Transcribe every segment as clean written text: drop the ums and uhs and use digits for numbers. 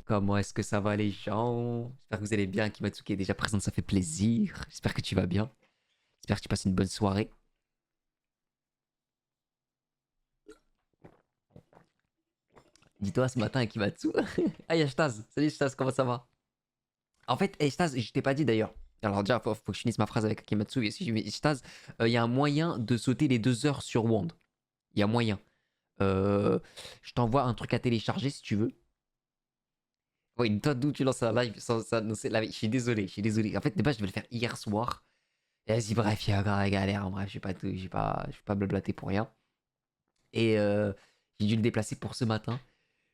Comment est-ce que ça va les gens? J'espère que vous allez bien. Kimatsuki est déjà présente, ça fait plaisir. J'espère que tu vas bien. J'espère que tu passes une bonne soirée. Dis-toi ce matin, Akimatsu. Ah, y'a Shtaz. Salut Shtaz, comment ça va? En fait, hey, Shtaz, je t'ai pas dit d'ailleurs. Alors déjà, faut que je finisse ma phrase avec Akimatsu. Et si je mets Shtaz, il y a un moyen de sauter les 2 heures sur Wand. Il y a moyen. Je t'envoie un truc à télécharger si tu veux. Oui, toi d'où tu lances un live sans annoncer la. Je suis désolé, je suis désolé. En fait, de base, je devais le faire hier soir. Et vas-y, bref, il y a encore la galère. En bref, je vais pas blablater pour rien. Et j'ai dû le déplacer pour ce matin.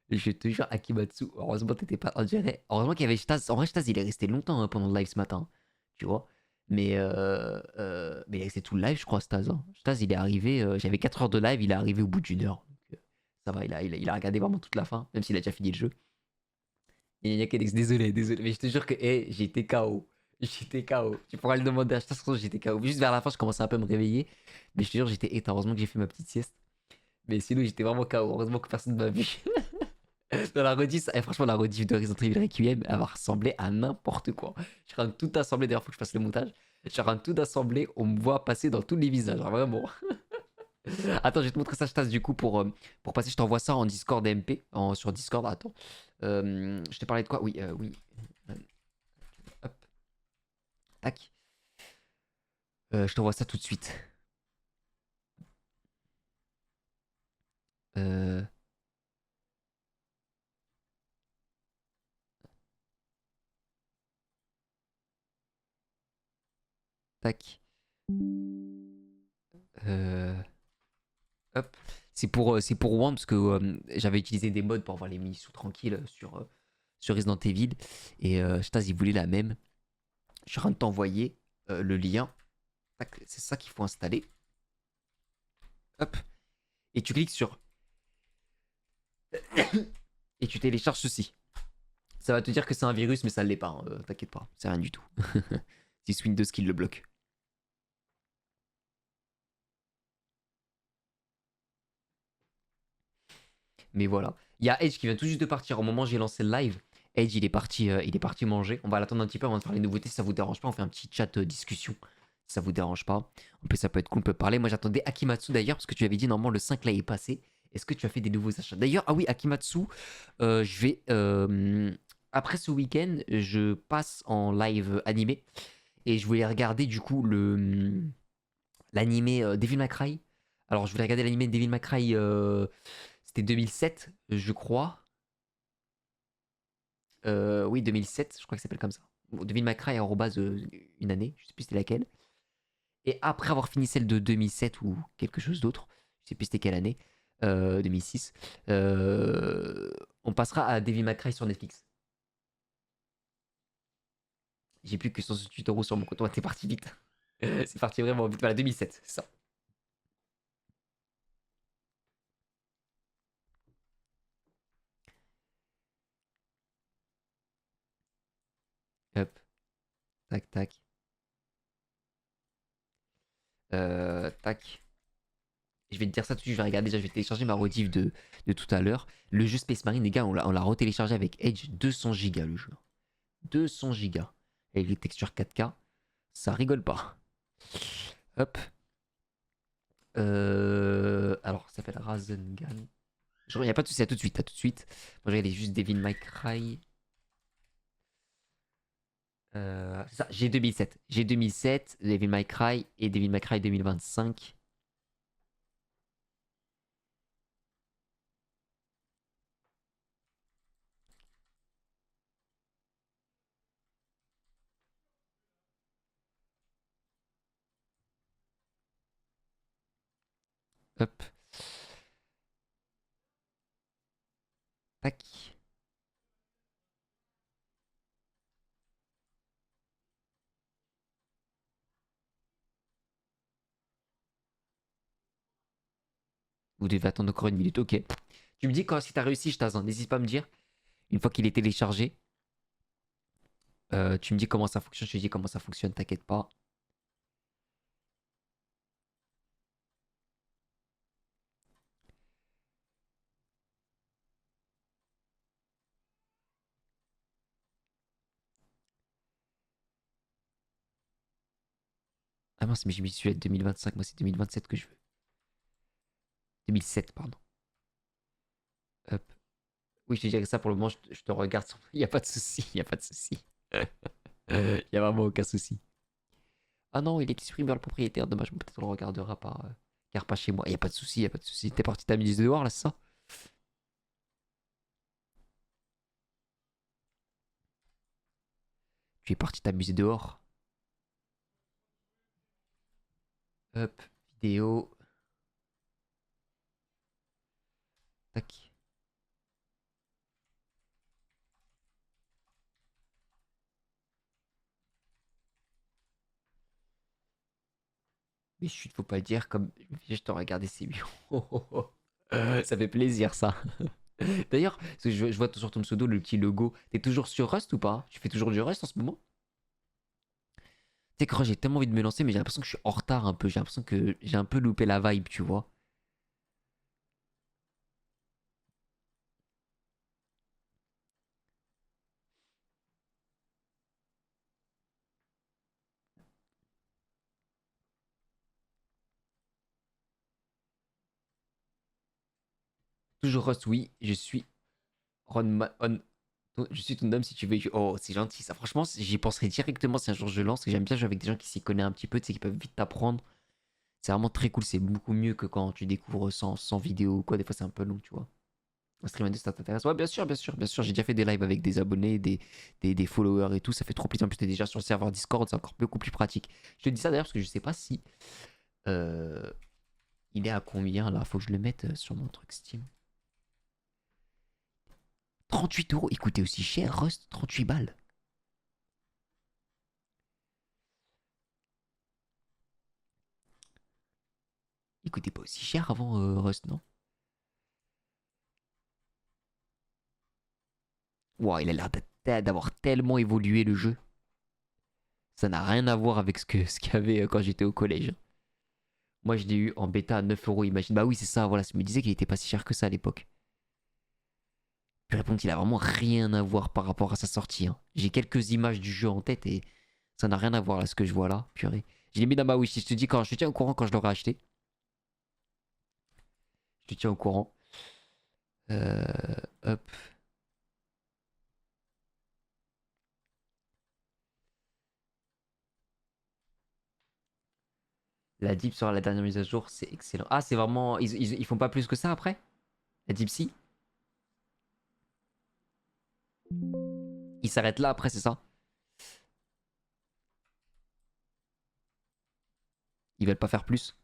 Je te jure, Akimatsu, heureusement t'étais pas en direct. Heureusement qu'il y avait Shtaz. En vrai, Shtaz, il est resté longtemps hein, pendant le live ce matin. Tu vois. Mais il est resté tout le live, je crois, Shtaz. Hein. Shtaz, il est arrivé. J'avais 4 heures de live, il est arrivé au bout d'1 heure. Donc, ça va, il a regardé vraiment toute la fin, même s'il a déjà fini le jeu. Et Yakedex, désolé, désolé. Mais je te jure que j'étais KO. J'étais KO. Tu pourras le demander à Shtaz, j'étais KO. Juste vers la fin, je commençais un peu à me réveiller. Mais je te jure, j'étais éteint. Heureusement que j'ai fait ma petite sieste. Mais sinon, j'étais vraiment KO. Heureusement que personne ne m'a vu. Dans la rediff, franchement, la rediff de Resident Evil Requiem, elle va ressembler à n'importe quoi. Je suis en train de tout assembler, d'ailleurs, faut que je fasse le montage. Je suis en train de tout assembler, on me voit passer dans tous les visages, genre, vraiment. Attends, je vais te montrer ça, je tasse du coup pour passer. Je t'envoie ça en Discord MP, sur Discord. Attends. Je t'ai parlé de quoi? Oui, oui. Euh, Hop, tac. Je t'envoie ça tout de suite. Euh, tac. Euh, hop. C'est pour One parce que j'avais utilisé des mods pour avoir les missions tranquilles sur Resident Evil. Et Stas, il voulait la même. Je suis en train de t'envoyer le lien. C'est ça qu'il faut installer. Hop. Et tu cliques sur. Et tu télécharges ceci. Ça va te dire que c'est un virus, mais ça ne l'est pas. Hein, t'inquiète pas. C'est rien du tout. C'est Windows qui le bloque. Mais voilà. Il y a Edge qui vient tout juste de partir. Au moment où j'ai lancé le live, Edge il est parti manger. On va l'attendre un petit peu avant de faire les nouveautés si ça vous dérange pas. On fait un petit chat discussion si ça vous dérange pas. En plus, ça peut être cool, on peut parler. Moi, j'attendais Akimatsu d'ailleurs parce que tu avais dit normalement le 5 là est passé. Est-ce que tu as fait des nouveaux achats? D'ailleurs, ah oui, Akimatsu, je vais. Après ce week-end, je passe en live animé et je voulais regarder du coup l'animé Devil May Cry. Alors, je voulais regarder l'animé Devil May Cry, c'était 2007, je crois. Oui, 2007, je crois que ça s'appelle comme ça. Bon, Devil May Cry, arrobase, une année, je sais plus c'était laquelle. Et après avoir fini celle de 2007 ou quelque chose d'autre, je sais plus c'était quelle année, 2006, on passera à Devil May Cry sur Netflix. J'ai plus que 168 € sur mon compte. Ouais, t'es parti vite. C'est parti vraiment vite. Voilà, 2007, c'est ça. Hop, tac, tac. Tac. Je vais te dire ça tout de suite, je vais regarder déjà, je vais télécharger ma rediff de tout à l'heure. Le jeu Space Marine, les gars, on l'a retéléchargé avec Edge, 200 gigas le jeu. 200 gigas. Avec les textures 4K, ça rigole pas. Hop. Alors, ça s'appelle Rasengan. Il n'y a pas de souci, à tout de suite, à tout de suite. Moi, je regardais juste Devil May Cry. C'est ça, j'ai 2007. J'ai 2007, Devil May Cry et Devil May Cry 2025. Hop, tac. Vous devez attendre encore une minute, ok. Tu me dis quand si t'as réussi, je t'attends. N'hésite pas à me dire. Une fois qu'il est téléchargé, tu me dis comment ça fonctionne. Je te dis comment ça fonctionne, t'inquiète pas. mince, mais je m'y suis à 2025. Moi, c'est 2027 que je veux. 2007, pardon. Hop. Oui, je te dirais ça pour le moment, je te regarde. Il n'y a pas de souci, il n'y a pas de souci. Il n'y a vraiment aucun souci. Ah non, il exprime le propriétaire. Dommage, peut-être on le regardera par. Car pas chez moi. Il n'y a pas de souci, il n'y a pas de souci. T'es parti t'amuser dehors là, c'est ça? Tu es parti t'amuser dehors. Hop, vidéo. Tac. Mais chut, faut pas le dire comme. Je te regardais, c'est mieux. Ça fait plaisir ça. D'ailleurs, parce que je vois sur ton pseudo le petit logo. T'es toujours sur Rust ou pas? Tu fais toujours du Rust en ce moment? Tu sais que j'ai tellement envie de me lancer, mais j'ai l'impression que je suis en retard un peu. J'ai l'impression que j'ai un peu loupé la vibe, tu vois. Toujours Rust, oui. Je suis je suis ton homme si tu veux. Oh, c'est gentil ça. Franchement, j'y penserai directement si un jour je lance. Et j'aime bien jouer avec des gens qui s'y connaissent un petit peu, tu sais, qui peuvent vite t'apprendre. C'est vraiment très cool. C'est beaucoup mieux que quand tu découvres sans vidéo ou quoi. Des fois, c'est un peu long, tu vois. Un stream à deux, ça t'intéresse? Ouais, bien sûr, bien sûr, bien sûr. J'ai déjà fait des lives avec des abonnés, des followers et tout. Ça fait trop plaisir. En plus, t'es déjà sur le serveur Discord, c'est encore beaucoup plus pratique. Je te dis ça d'ailleurs parce que je sais pas si euh, il est à combien là. Faut que je le mette sur mon truc Steam. 38 €. Il coûtait aussi cher, Rust, 38 balles. Il coûtait pas aussi cher avant Rust, non? Wow, il a l'air d'avoir tellement évolué le jeu. Ça n'a rien à voir avec ce qu'il y avait quand j'étais au collège. Moi, je l'ai eu en bêta à 9 €, imagine. Bah oui, c'est ça, voilà. Je me disais qu'il était pas si cher que ça à l'époque. Je réponds qu'il a vraiment rien à voir par rapport à sa sortie, hein. J'ai quelques images du jeu en tête et ça n'a rien à voir là, ce que je vois là. Purée. Je l'ai mis dans ma wish. Je te dis quand je te tiens au courant quand je l'aurai acheté. Je te tiens au courant. Hop. La Deep sera la dernière mise à jour, c'est excellent. Ah, c'est vraiment. Ils font pas plus que ça après? La Deep Sea? Ils s'arrêtent là après, c'est ça? Ils veulent pas faire plus?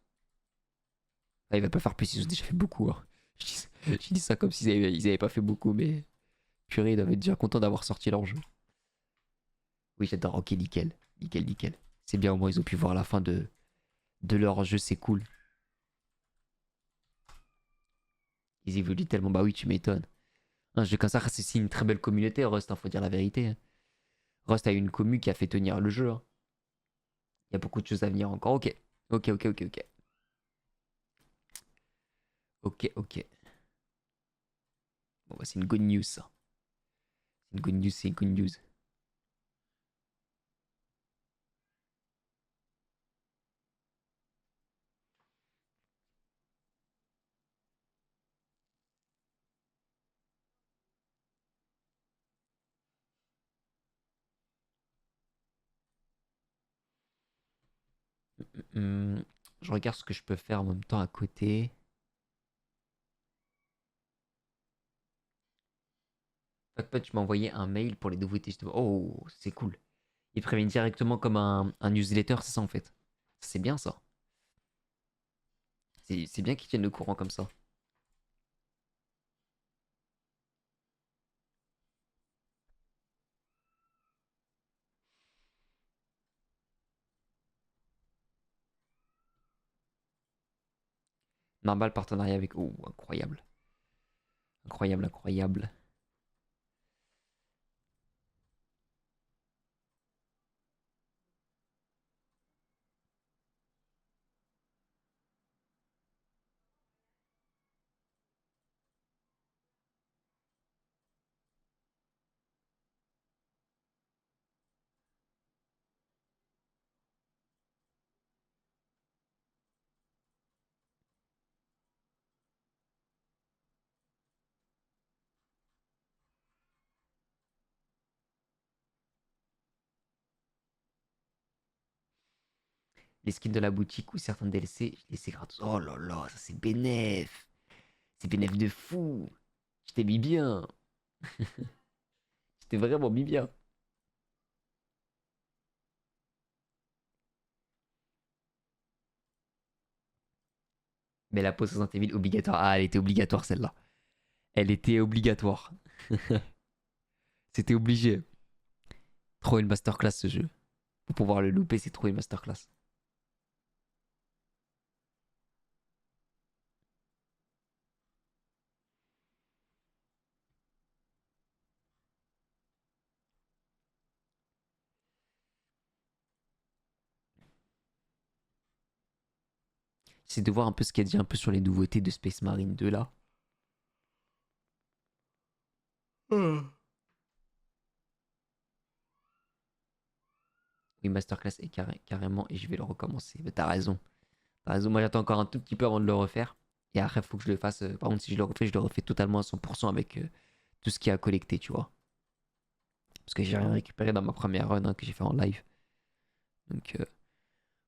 Ah, ils veulent pas faire plus, ils ont déjà fait beaucoup, hein. Je dis ça comme s'ils ils avaient pas fait beaucoup, mais purée, ils doivent être déjà contents d'avoir sorti leur jeu. Oui, j'adore. Ok, nickel. Nickel, nickel. C'est bien, au moins, ils ont pu voir la fin de leur jeu, c'est cool. Ils évoluent tellement. Bah oui, tu m'étonnes. Un jeu comme ça, c'est aussi une très belle communauté, Rust, hein, faut dire la vérité, hein. Rust a une commu qui a fait tenir le jeu, hein. Il y a beaucoup de choses à venir encore. Ok. Ok, ok, ok, ok. Ok, ok. Bon, bah, c'est une good news, ça. C'est une good news, c'est une good news. Hum, je regarde ce que je peux faire en même temps à côté. Pat, tu m'as envoyé un mail pour les nouveautés. Oh, c'est cool. Ils préviennent directement comme un newsletter, c'est ça en fait. C'est bien ça. C'est bien qu'ils tiennent le courant comme ça. Normal partenariat avec. Oh, incroyable. Incroyable, incroyable. les skins de la boutique ou certains DLC, je les laissais gratos. Oh là là, ça c'est bénéf. C'est bénéf de fou. Je t'ai mis bien. Je t'ai vraiment mis bien. Mais la pause Resident Evil obligatoire. Ah, elle était obligatoire celle-là. Elle était obligatoire. C'était obligé. Trop une masterclass ce jeu. Pour pouvoir le louper, c'est trop une masterclass. C'est de voir un peu ce qu'il y a dit un peu sur les nouveautés de Space Marine 2 là. Oui, masterclass est carrément et je vais le recommencer. Mais t'as raison. T'as raison, moi j'attends encore un tout petit peu avant de le refaire. Et après, il faut que je le fasse. Par contre, si je le refais totalement à 100% avec tout ce qui a collecté, tu vois. Parce que j'ai rien récupéré dans ma première run hein, que j'ai fait en live. Donc,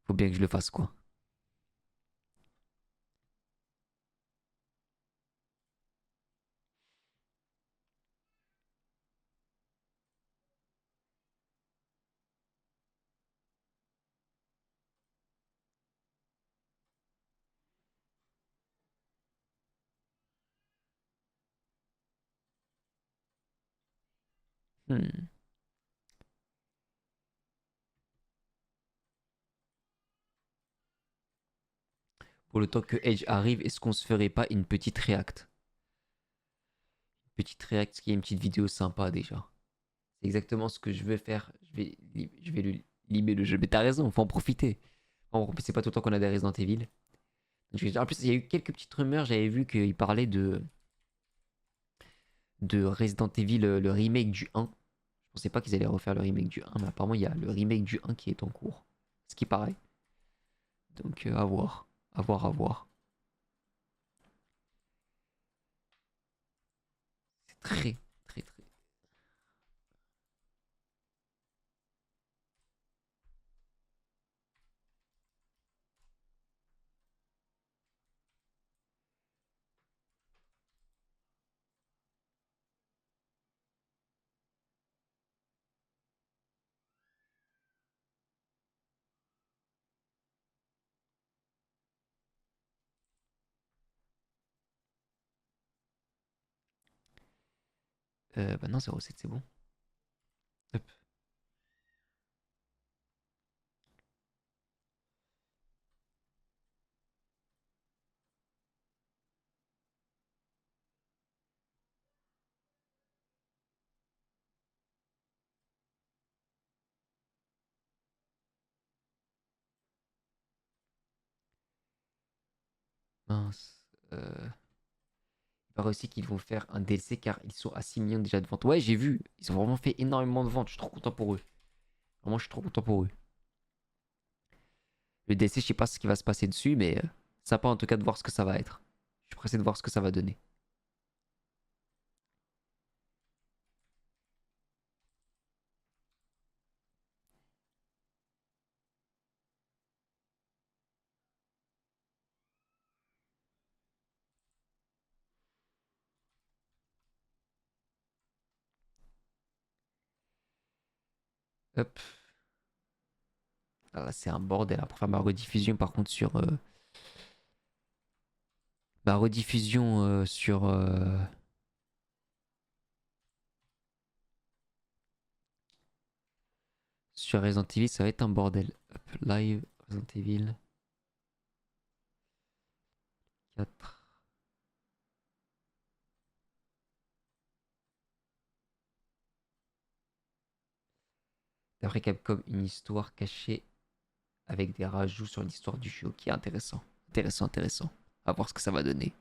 faut bien que je le fasse, quoi. Hmm. Pour le temps que Edge arrive, est-ce qu'on se ferait pas une petite react? Une petite react, qui est une petite vidéo sympa déjà. C'est exactement ce que je veux faire. Je vais lui limer le jeu. Mais t'as raison, faut en profiter. C'est pas tout le temps qu'on a des Resident Evil. En plus, il y a eu quelques petites rumeurs. J'avais vu qu'il parlait de Resident Evil, le remake du 1. Je pensais pas qu'ils allaient refaire le remake du 1, mais apparemment, il y a le remake du 1 qui est en cours. Ce qui paraît. Donc, à voir. À voir, à voir. C'est très, très, très. Bah non, 07, c'est bon. Hop. Mince. Il paraît aussi qu'ils vont faire un DLC car ils sont à 6 millions déjà de ventes. Ouais, j'ai vu. Ils ont vraiment fait énormément de ventes. Je suis trop content pour eux. Vraiment, je suis trop content pour eux. Le DLC, je sais pas ce qui va se passer dessus, mais sympa en tout cas de voir ce que ça va être. Je suis pressé de voir ce que ça va donner. Hop. Ah, là, c'est un bordel hein, pour faire ma rediffusion par contre sur. Ma rediffusion sur Resident Evil, ça va être un bordel. Hop, live Resident Evil 4. D'après Capcom, une histoire cachée avec des rajouts sur l'histoire du jeu. Ok, intéressant. Intéressant, intéressant. À voir ce que ça va donner.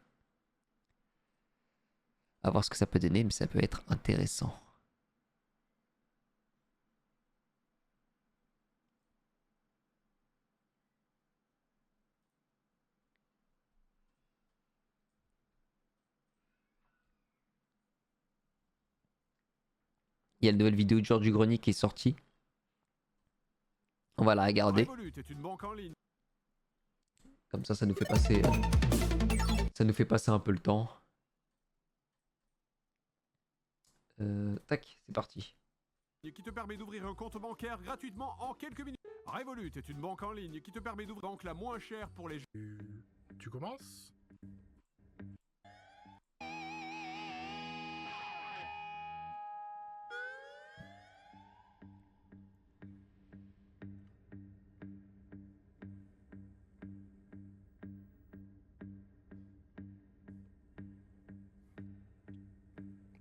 À voir ce que ça peut donner, mais ça peut être intéressant. Il y a la nouvelle vidéo de Georges du Grenier qui est sortie. On va la regarder. Comme ça nous fait passer... ça nous fait passer un peu le temps. Tac, c'est parti. Qui te permet d'ouvrir un compte bancaire gratuitement en quelques minutes. Revolut est une banque en ligne qui te permet d'ouvrir la banque la moins chère pour les jeunes. Tu commences?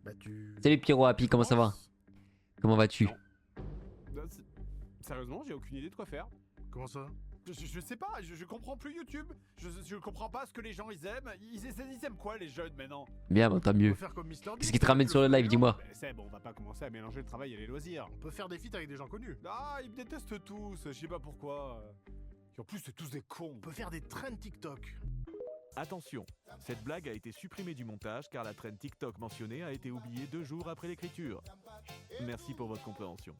Bah tu... Salut Pierrot Happy, comment ça va? Commence. Comment vas-tu? Non. Sérieusement, j'ai aucune idée de quoi faire. Comment ça? Je sais pas, je comprends plus YouTube. Je comprends pas ce que les gens ils aiment. Ils aiment quoi les jeunes maintenant? Bien, bah, tant On mieux. peut faire comme Mister Qu'est-ce qui te ramène sur le live, dis-moi? C'est bon, on va pas commencer à mélanger le travail et les loisirs. On peut faire des feats avec des gens connus. Ah, ils me détestent tous, je sais pas pourquoi. Et en plus, c'est tous des cons. On peut faire des trends TikTok. Attention, cette blague a été supprimée du montage car la traîne TikTok mentionnée a été oubliée 2 jours après l'écriture. Merci pour votre compréhension.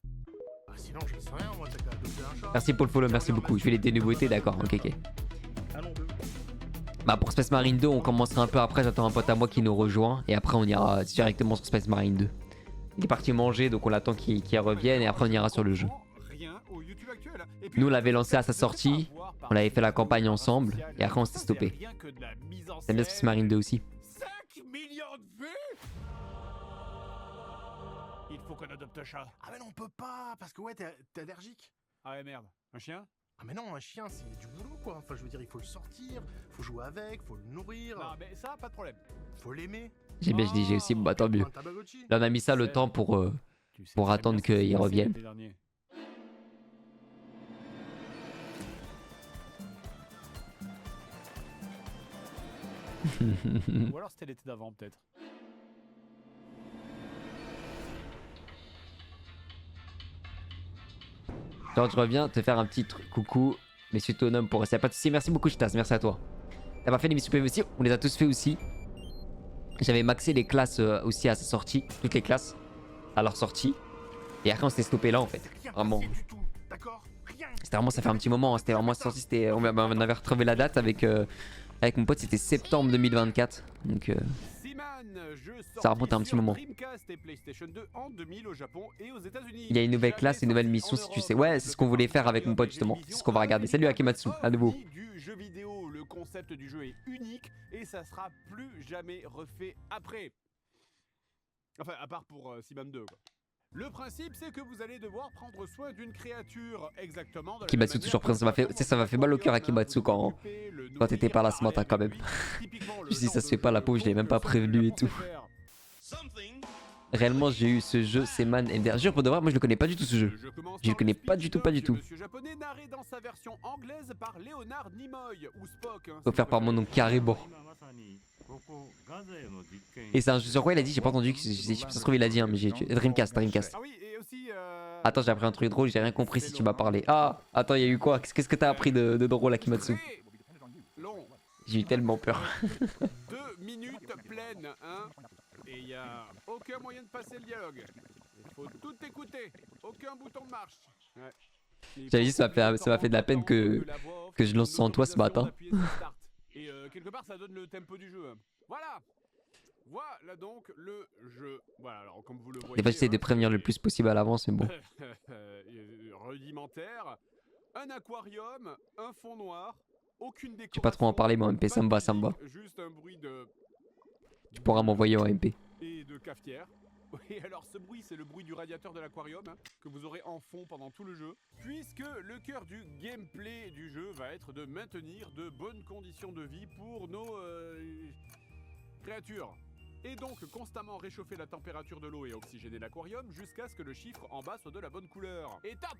Ah sinon je sais rien, moi t'as qu'à adopter un chat. Merci pour le follow, merci beaucoup. Je vais les nouveautés, d'accord, ok. Allons deux. Bah pour Space Marine 2, on commencera un peu après, j'attends un pote à moi qui nous rejoint. Et après on ira directement sur Space Marine 2. Il est parti manger, donc on attend qu'il revienne et après on ira sur le jeu. Rien au YouTube actuel. Et puis, Nous on l'avait lancé à sa sortie, on avait fait la campagne ensemble et après on s'était stoppé. T'aimes bien Space Marine 2 aussi? 5 millions de vues. Il faut qu'on adopte un chat. Ah mais non on peut pas, parce que ouais t'es allergique. Ah ouais merde, un chien? Ah mais non, un chien c'est du boulot quoi. Enfin je veux dire il faut le sortir, faut jouer avec, faut le nourrir, Non mais ça, pas de problème. faut l'aimer. J'ai bien, je dis j'ai aussi, bon, bah tant mieux. Un Tamagotchi. Là on a mis ça le temps pour attendre qu'il revienne. Ou alors c'était l'été d'avant peut-être. Quand je reviens te faire un petit truc, coucou, messieurs Tonum pour rester. Pas de soucis, merci beaucoup Chitas, merci à toi. T'as pas fait l'émission PV aussi? On les a tous fait aussi. J'avais maxé les classes aussi à sa sortie, toutes les classes à leur sortie. Et après on s'était stoppé là en fait. Rien Vraiment. passé du tout, d'accord? Rien. C'était vraiment, ça fait un petit moment, hein. C'était vraiment sorti, c'était, on avait retrouvé la date avec mon pote, c'était septembre 2024. Donc ça remonte à un petit moment. Dreamcast et PlayStation 2 en 2000 au Japon et aux États-Unis. Il y a une nouvelle classe, une nouvelle mission si tu sais. Ouais, c'est ce qu'on voulait faire avec mon pote justement. C'est ce qu'on va regarder. Salut Akimatsu, à nouveau. Du jeu vidéo, le concept du jeu est unique et ça sera plus jamais refait après. Enfin, à part pour Seaman 2 quoi. Le principe, c'est que vous allez devoir prendre soin d'une créature exactement. Akimatsu toujours présent, ça m'a fait mal au cœur Akimatsu quand t'étais pas là ce matin quand même. Je dis ça se fait pas, la pauvre, je l'ai même pas prévenu et tout. Réellement j'ai eu ce jeu, Seaman Ender. Jure pour de vrai, moi je le connais pas du tout ce jeu. Je le connais pas du tout, pas du tout. Monsieur japonais narré dans sa version anglaise par Leonard Nimoy ou Spock. Offert par mon oncle carrément. Et c'est un jeu sur quoi il a dit? J'ai pas entendu, ça se trouve il a dit hein, mais j'ai Dreamcast. Ah oui, et aussi Attends, j'ai appris un truc drôle, j'ai rien compris si tu m'as parlé. Ah, attends, il y a eu quoi? Qu'est-ce que t'as appris de drôle Akimatsu? long. J'ai eu tellement peur. 2 minutes pleines, hein. Et il y a aucun moyen de passer le dialogue. Il faut tout écouter. Aucun bouton de marche. Ouais. J'avais dit ça m'a fait de la peine que je lance sans toi ce matin. Et quelque part ça donne le tempo du jeu. Voilà. Voilà donc le jeu. Voilà, alors comme vous le voyez. Des fois j'essaie de prévenir le plus possible à l'avance, mais bon. Rudimentaire, un aquarium, un fond noir, aucune décoration. Je vais pas trop en parler, mais en MP ça me va, ça me va. Juste un bruit de. Tu pourras m'envoyer en MP. Et de cafetière. Et alors ce bruit, c'est le bruit du radiateur de l'aquarium hein, que vous aurez en fond pendant tout le jeu. Puisque le cœur du gameplay du jeu va être de maintenir de bonnes conditions de vie pour nos créatures. Et donc constamment réchauffer la température de l'eau et oxygéner l'aquarium jusqu'à ce que le chiffre en bas soit de la bonne couleur. Et top!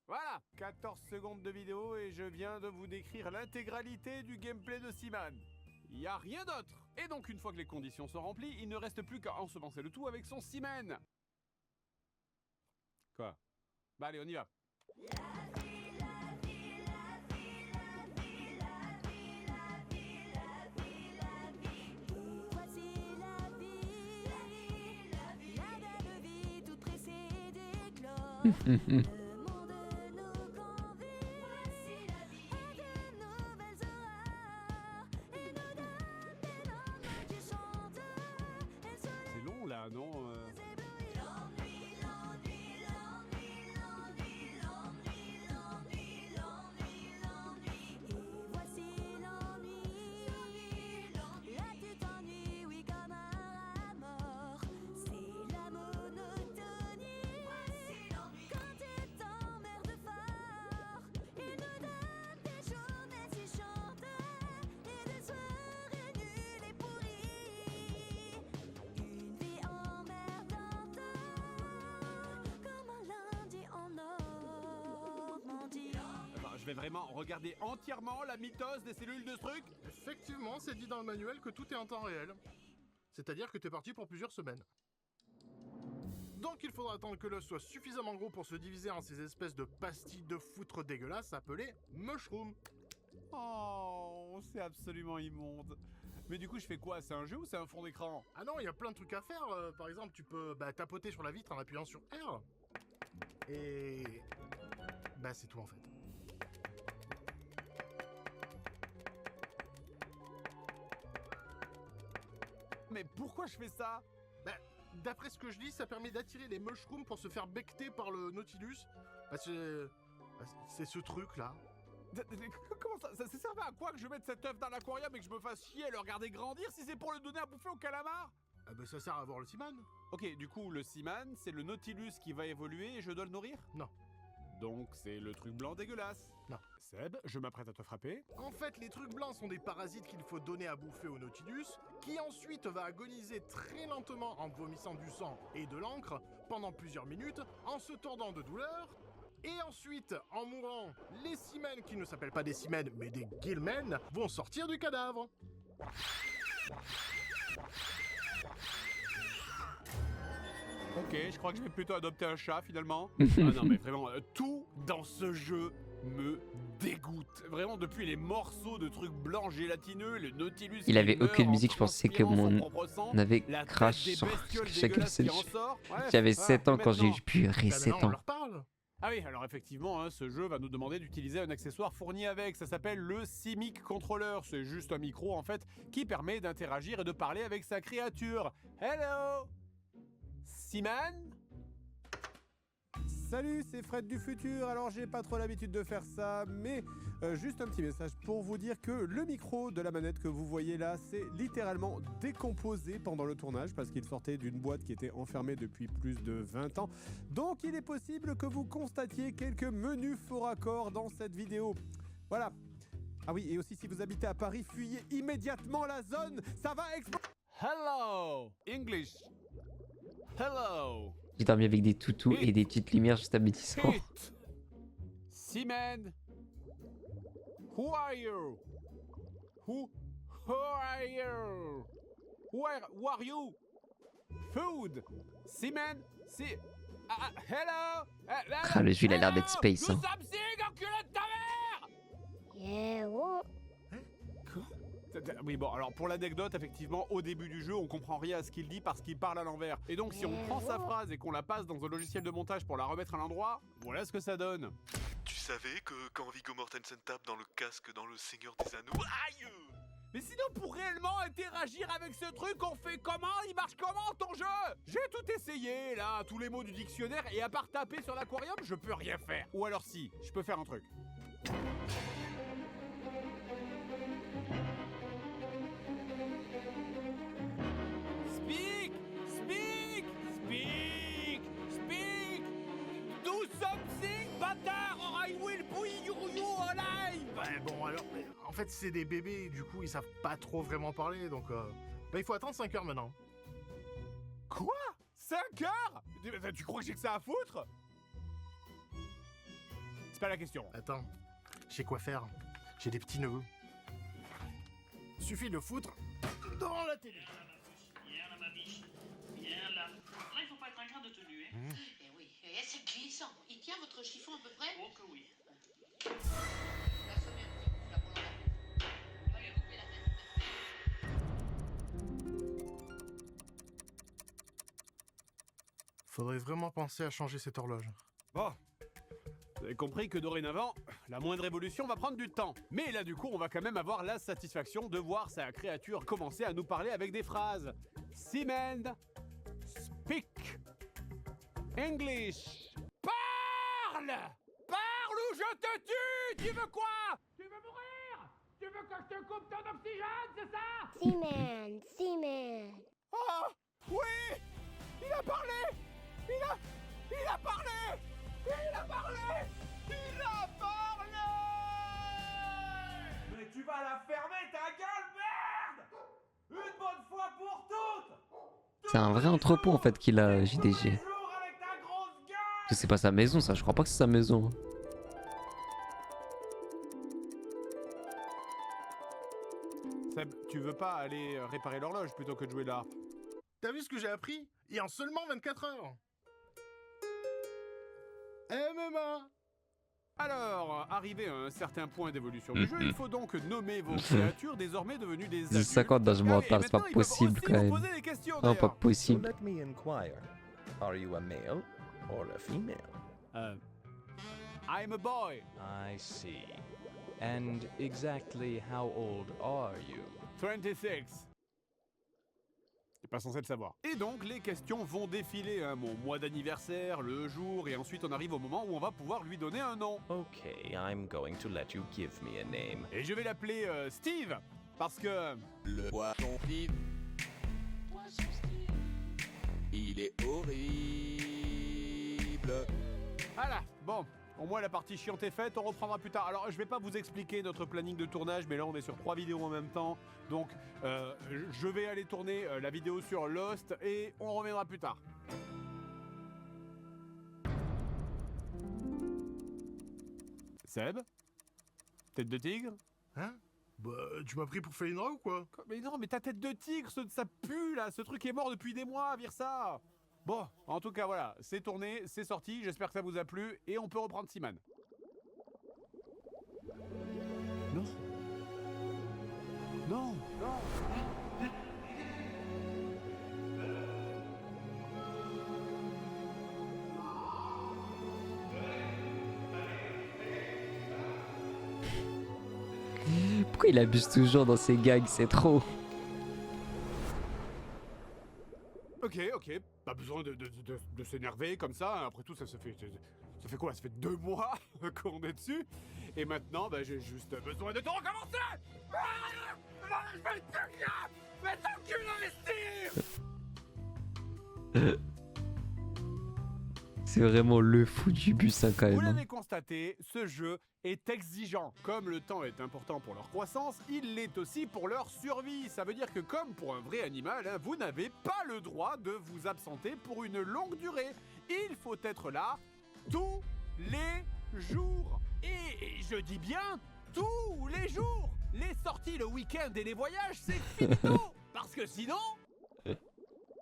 Voilà, 14 secondes de vidéo et je viens de vous décrire l'intégralité du gameplay de Seaman. Il n'y a rien d'autre. Et donc une fois que les conditions sont remplies, il ne reste plus qu'à ensemencer le tout avec son Seaman. Quoi? Bah allez, on y va. Je vais vraiment regarder entièrement la mitose des cellules de ce truc? Effectivement, c'est dit dans le manuel que tout est en temps réel. C'est-à-dire que t'es parti pour plusieurs semaines. Donc il faudra attendre que l'œuf soit suffisamment gros pour se diviser en ces espèces de pastilles de foutre dégueulasses appelées mushrooms. Oh, c'est absolument immonde. Mais du coup, je fais quoi? C'est un jeu ou c'est un fond d'écran? Ah non, il y a plein de trucs à faire. Par exemple, tu peux tapoter sur la vitre en appuyant sur R. Et... c'est tout en fait. Mais pourquoi je fais ça? D'après ce que je dis, ça permet d'attirer les mushrooms pour se faire becter par le Nautilus. C'est ce truc là. Comment ça? Ça servait à quoi que je mette cet œuf dans l'aquarium et que je me fasse chier à le regarder grandir si c'est pour le donner à bouffer au calamar? Ça sert à avoir le Seaman. Ok, du coup, le Seaman, c'est le Nautilus qui va évoluer et je dois le nourrir? Non. Donc c'est le truc blanc dégueulasse? Non. Seb, je m'apprête à te frapper. En fait, les trucs blancs sont des parasites qu'il faut donner à bouffer au Nautilus, qui ensuite va agoniser très lentement en vomissant du sang et de l'encre pendant plusieurs minutes, en se tordant de douleur. Et ensuite, en mourant, les Seamen, qui ne s'appellent pas des Seamen mais des Gillmen, vont sortir du cadavre. Ok, je crois que je vais plutôt adopter un chat finalement. Ah non mais vraiment, tout dans ce jeu me dégoûte. Vraiment depuis les morceaux de trucs blancs gélatineux, le Nautilus... Il avait aucune musique, je pensais que on avait crash sur chacun seul. J'avais 7 ans quand j'ai eu purée 7 On ans. leur parle. Ah oui, alors effectivement, hein, ce jeu va nous demander d'utiliser un accessoire fourni avec. Ça s'appelle le Simic Controller. C'est juste un micro en fait qui permet d'interagir et de parler avec sa créature. Hello Seaman? Salut, c'est Fred du futur. Alors j'ai pas trop l'habitude de faire ça, mais juste un petit message pour vous dire que le micro de la manette que vous voyez là, c'est littéralement décomposé pendant le tournage parce qu'il sortait d'une boîte qui était enfermée depuis plus de 20 ans. Donc il est possible que vous constatiez quelques menus faux raccords dans cette vidéo. Voilà. Ah oui, et aussi si vous habitez à Paris, fuyez immédiatement la zone, ça va exploser. Hello English. Hello. J'ai dormi avec des toutous et des petites lumières juste abétissant. Hit. Seaman. Who are you? Who are you? Who are you? Food. Seaman. Hello. Ah, le jeu il a l'air d'être space. Hein. Do something, enculé de ta mère! Yeah, oh. Oui, bon, alors pour l'anecdote, effectivement, au début du jeu, on comprend rien à ce qu'il dit parce qu'il parle à l'envers. Et donc, si on prend sa phrase et qu'on la passe dans un logiciel de montage pour la remettre à l'endroit, voilà ce que ça donne. Tu savais que quand Viggo Mortensen tape dans le casque dans Le Seigneur des Anneaux... Aïe! Mais sinon, pour réellement interagir avec ce truc, on fait comment? Il marche comment ton jeu? J'ai tout essayé, là, tous les mots du dictionnaire, et à part taper sur l'aquarium, je peux rien faire. Ou alors si, je peux faire un truc. Speak! Speak! Speak! Speak! Do something, bâtard, or I will bouille you alive! Bon alors, en fait c'est des bébés, du coup ils savent pas trop vraiment parler, donc il faut attendre 5 heures maintenant. Quoi? 5 heures? Tu crois que j'ai que ça à foutre? C'est pas la question. Attends, j'ai quoi faire, j'ai des petits neveux. Suffit de le foutre dans la télé. Viens là, ma biche. Viens là. Là, il faut pas être un grain de tenue, hein. Eh oui, et c'est glissant. Il tient votre chiffon à peu près? Oh que oui. La somme est un petit coup, là, pour l'enlever. Allez, coupez la tête. Faudrait vraiment penser à changer cette horloge. Bon. Vous avez compris que dorénavant, la moindre évolution va prendre du temps. Mais là, du coup, on va quand même avoir la satisfaction de voir sa créature commencer à nous parler avec des phrases. Seaman, speak English. Parle! Parle ou je te tue! Tu veux quoi? Tu veux mourir? Tu veux que je te coupe ton oxygène, c'est ça? Seaman, Seaman. Ah! Oui! Il a parlé! Il a parlé! Il a parlé! Il a parlé! Mais tu vas la fermer ta gueule, merde! Une bonne fois pour toutes! C'est un vrai entrepôt en fait qu'il a, JDG. C'est pas sa maison ça, je crois pas que c'est sa maison. Seb, tu veux pas aller réparer l'horloge plutôt que de jouer là? T'as vu ce que j'ai appris? Et en seulement 24 heures. MMA. Alors, arrivé à un certain point d'évolution du jeu, il faut donc nommer vos créatures désormais devenues des adultes. 50 dans je Ah oui, mental, et c'est pas maintenant, ils peuvent possible aussi quand vous même. poser des questions, Non, pas d'ailleurs. possible. Let me inquire. Are you a male or a female? I'm a boy. I see. And exactly how old are you? 26. T'es pas censé le savoir. Et donc, les questions vont défiler, hein, mon mois d'anniversaire, le jour, et ensuite on arrive au moment où on va pouvoir lui donner un nom. Okay, I'm going to let you give me a name. Et je vais l'appeler Steve, parce que... Le poisson Steve. Il est horrible. Voilà, bon, au moins la partie chiante est faite, on reprendra plus tard. Alors je vais pas vous expliquer notre planning de tournage, mais là on est sur 3 vidéos en même temps. Donc je vais aller tourner la vidéo sur Lost et on reviendra plus tard. Seb? Tête de tigre? Hein? Bah, tu m'as pris pour Felindra ou quoi? Mais non, mais ta tête de tigre, ça pue là, ce truc est mort depuis des mois, vire ça. Bon, en tout cas voilà, c'est tourné, c'est sorti, j'espère que ça vous a plu, et on peut reprendre Seaman. Non. Non. Non. Pourquoi il abuse toujours dans ses gags? C'est trop. Ok, pas besoin de s'énerver comme ça, après tout ça fait quoi? Ça fait 2 mois qu'on est dessus, et maintenant bah, j'ai juste besoin de tout recommencer. Je vais ton cul investir. C'est vraiment le fou du bus hein, quand Vous même. Hein. l'avez constaté, ce jeu est exigeant. Comme le temps est important pour leur croissance, il l'est aussi pour leur survie. Ça veut dire que comme pour un vrai animal, hein, vous n'avez pas le droit de vous absenter pour une longue durée. Il faut être là tous les jours. Et je dis bien tous les jours. Les sorties le week-end et les voyages, c'est finito. Parce que sinon...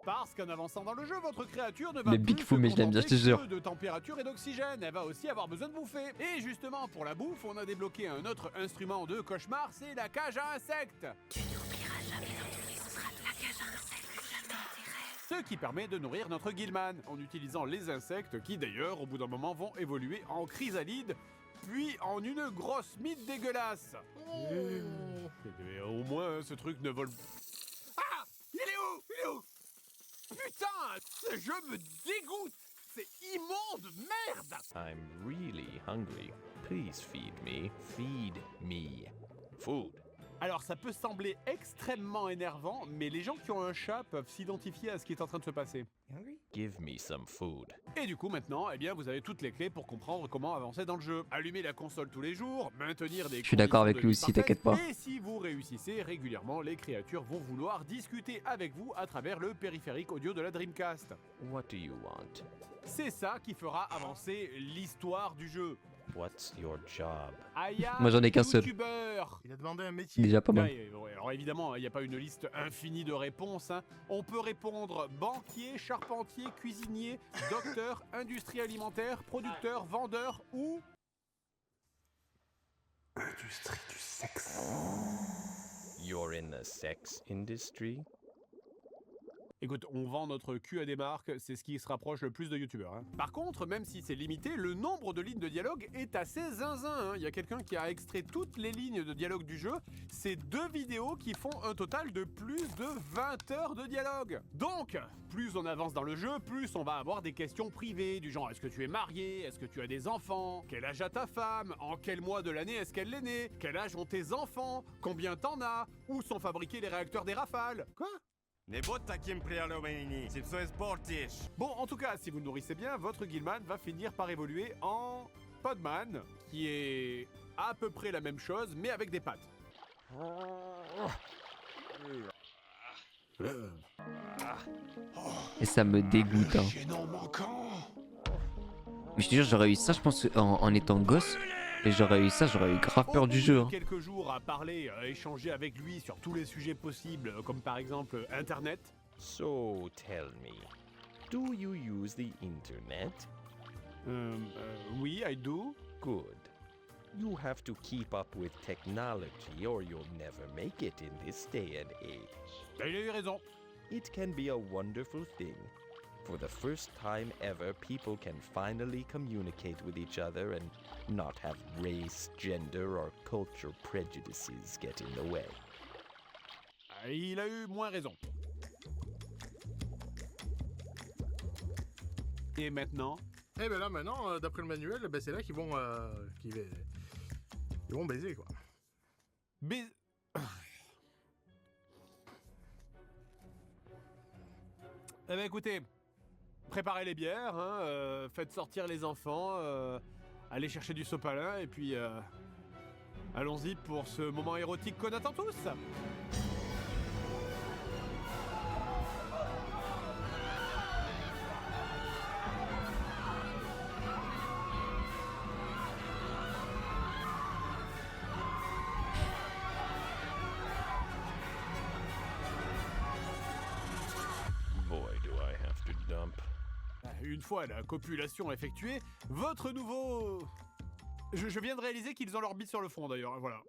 Parce qu'en avançant dans le jeu, votre créature ne va Le plus Big se Fou, mais je l'aime bien, je te contenter jure. que de température et d'oxygène. Elle va aussi avoir besoin de bouffer. Et justement, pour la bouffe, on a débloqué un autre instrument de cauchemar, c'est la cage à insectes. Tu n'oublieras jamais quand tu penseras de la cage à insectes que jamais ce qui permet de nourrir notre Guilman, en utilisant les insectes qui d'ailleurs, au bout d'un moment, vont évoluer en chrysalides, puis en une grosse mythe dégueulasse. Et au moins, ce truc ne vole... Ah! Il est où? Il est où? Putain, ce jeu me dégoûte. C'est immonde, merde. I'm really hungry. Please feed me. Feed me. Food. Alors ça peut sembler extrêmement énervant, mais les gens qui ont un chat peuvent s'identifier à ce qui est en train de se passer. Give me some food. Et du coup maintenant, eh bien vous avez toutes les clés pour comprendre comment avancer dans le jeu. Allumer la console tous les jours, maintenir des... Je suis d'accord avec conditions de lui vie aussi, parfaites, t'inquiète pas. Et si vous réussissez régulièrement, les créatures vont vouloir discuter avec vous à travers le périphérique audio de la Dreamcast. What do you want? C'est ça qui fera avancer l'histoire du jeu. What's your job? Aya, Moi, j'en ai qu'un seul. youtubeur. Il a demandé un métier. Déjà pas mal. Ouais, alors évidemment, il n'y a pas une liste infinie de réponses. Hein. On peut répondre banquier, charpentier, cuisinier, docteur, industrie alimentaire, producteur, vendeur ou... Industrie du sexe. You're in the sex industry? Écoute, on vend notre cul à des marques, c'est ce qui se rapproche le plus de youtubeurs. Hein. Par contre, même si c'est limité, le nombre de lignes de dialogue est assez zinzin. Hein. Il y a quelqu'un qui a extrait toutes les lignes de dialogue du jeu. C'est 2 vidéos qui font un total de plus de 20 heures de dialogue. Donc, plus on avance dans le jeu, plus on va avoir des questions privées, du genre est-ce que tu es marié? Est-ce que tu as des enfants? Quel âge a ta femme? En quel mois de l'année est-ce qu'elle est née? Quel âge ont tes enfants? Combien t'en as? Où sont fabriqués les réacteurs des Rafales? Quoi? Bon, en tout cas, si vous le nourrissez bien, votre Guilman va finir par évoluer en Podman, qui est à peu près la même chose, mais avec des pattes. Et ça me dégoûte. Hein. Mais je te jure, j'aurais eu ça, je pense, en étant gosse. Et j'aurais eu ça, j'aurais eu grave peur Au du bout jeu. de Hein. quelques jours à parler, à échanger avec lui sur tous les sujets possibles, comme par exemple Internet. So tell me, do you use the internet? Oui, I do. Good. You have to keep up with technology or you'll never make it in this day and age. Ben, il a eu raison. It can be a wonderful thing. For the first time ever, people can finally communicate with each other and not have race, gender, or cultural prejudices get in the way. Il a eu moins raison. Et maintenant? Eh ben là maintenant, d'après le manuel, ben c'est là qu'ils vont baiser quoi. Eh ben écoutez, préparez les bières, hein, faites sortir les enfants, allez chercher du sopalin et puis allons-y pour ce moment érotique qu'on attend tous. Boy, do I have to dump. Une fois la copulation effectuée, votre nouveau... Je viens de réaliser qu'ils ont leur bite sur le front d'ailleurs, voilà.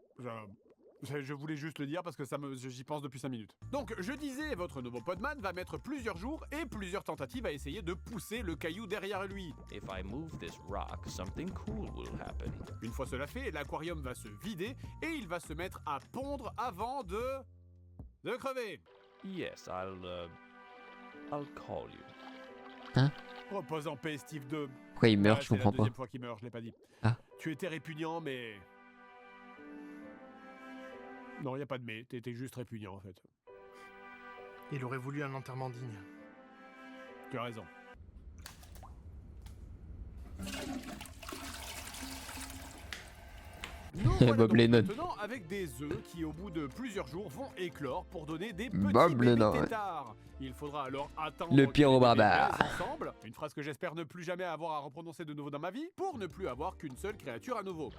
Je voulais juste le dire parce que j'y pense depuis 5 minutes. Donc, je disais, votre nouveau podman va mettre plusieurs jours et plusieurs tentatives à essayer de pousser le caillou derrière lui. If I move this rock, something cool will happen. Une fois cela fait, l'aquarium va se vider et il va se mettre à pondre avant de crever. Yes, I'll call you. Hein? Repose en paix, Steve 2. Pourquoi il meurt, je C'est la comprends pas. deuxième fois qu'il meurt, je l'ai pas dit. Ah. Tu étais répugnant, mais... Non, y a pas de mais, t'étais juste répugnant en fait. Il aurait voulu un enterrement digne. Tu as raison. Nous voilà Bob donc Lennon. maintenant avec des œufs qui au bout de plusieurs jours vont éclore pour donner des petits Bob bébés Lennon, ouais. têtards. Il faudra alors attendre Le que pyro les bébés barbare. naissent ensemble, une phrase que j'espère ne plus jamais avoir à reprononcer de nouveau dans ma vie, pour ne plus avoir qu'une seule créature à nouveau.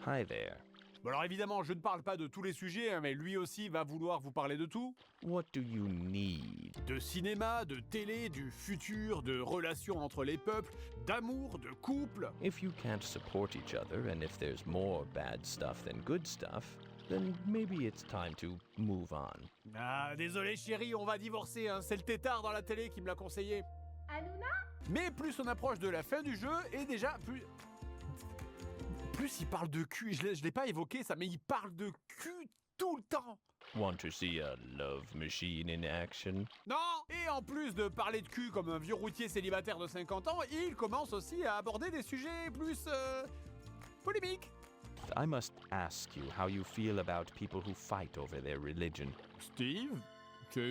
Hi there. Bon alors évidemment, je ne parle pas de tous les sujets, hein, mais lui aussi va vouloir vous parler de tout. What do you need? De cinéma, de télé, du futur, de relations entre les peuples, d'amour, de couple. If you can't support each other and if there's more bad stuff than good stuff, then maybe it's time to move on. Ah, désolé chérie, on va divorcer, hein. C'est le tétard dans la télé qui me l'a conseillé. Hanouna? Mais plus on approche de la fin du jeu, et déjà, plus il parle de cul, je l'ai pas évoqué ça, mais il parle de cul tout le temps. Want to see a love machine in action? Non! Et en plus de parler de cul comme un vieux routier célibataire de 50 ans, il commence aussi à aborder des sujets plus... polémiques. I must ask you how you feel about people who fight over their religion. Steve?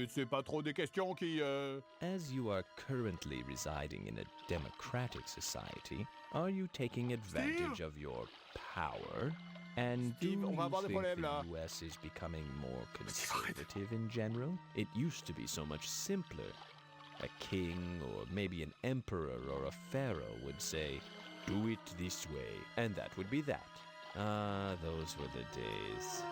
C'est pas trop des questions qui... As you are currently residing in a democratic society, are you taking advantage of your power? And Steve, do on va you avoir des think problèmes, the là. US is becoming more conservative in general? It used to be so much simpler. A king or maybe an emperor or a pharaoh would say, "Do it this way," and that would be that. Ah, those were the days.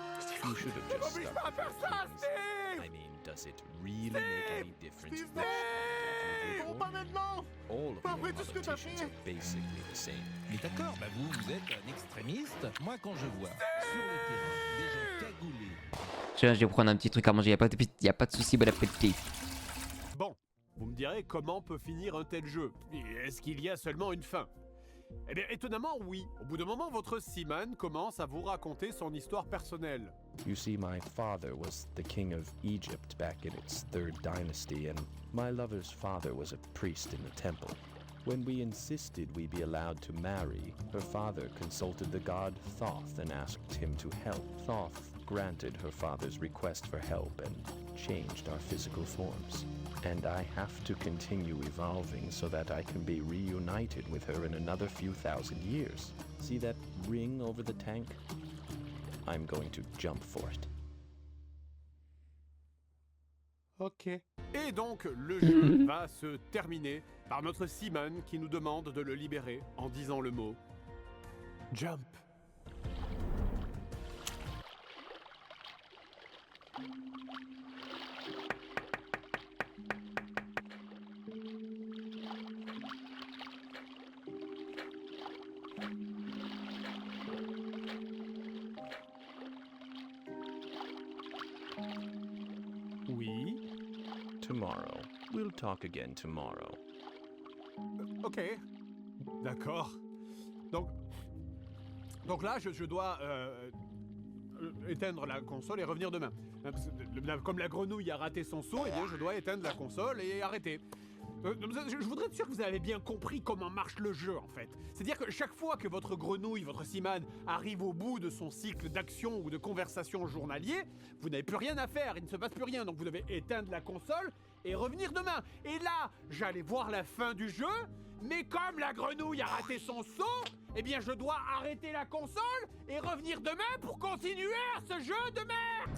You should have just M'oblige stuck pas à with faire your ça, kings. Steve! I mean, does it really make any difference Steve! which country you Bon, live pas for? maintenant! All of Pas your après tout ce que t'as politicians fait. are basically the same. Mais d'accord, bah vous êtes un extrémiste. Moi, quand je vois sur le terrain des gens cagoulés. Je vais prendre un petit truc à manger, y a pas de souci, bon appétit. Bon, vous me direz comment peut finir un tel jeu? Est-ce qu'il y a seulement une fin? Eh bien, étonnamment, oui. Au bout d'un moment, votre Seaman commence à vous raconter son histoire personnelle. You see, my father was the king of Egypt back in its 3rd dynasty, and my lover's father was a priest in the temple. When we insisted we be allowed to marry, her father consulted the god Thoth and asked him to help. Thoth granted her father's request for help and changed our physical forms. And I have to continue evolving so that I can be reunited with her in another few thousand years. See that ring over the tank? I'm going to jump for it. Ok. Et Et donc, le jeu va se terminer par notre Seaman qui nous demande de le libérer en disant le mot Jump. Oui. Tomorrow. We'll talk again tomorrow. Ok. D'accord. Donc là, je dois éteindre la console et revenir demain. Comme la grenouille a raté son saut, eh bien, je dois éteindre la console et arrêter. Je voudrais être sûr que vous avez bien compris comment marche le jeu, en fait. C'est-à-dire que chaque fois que votre grenouille, votre Seaman, arrive au bout de son cycle d'action ou de conversation journalier, vous n'avez plus rien à faire, il ne se passe plus rien. Donc vous devez éteindre la console et revenir demain. Et là, j'allais voir la fin du jeu, mais comme la grenouille a raté son saut, eh bien je dois arrêter la console et revenir demain pour continuer à ce jeu de merde.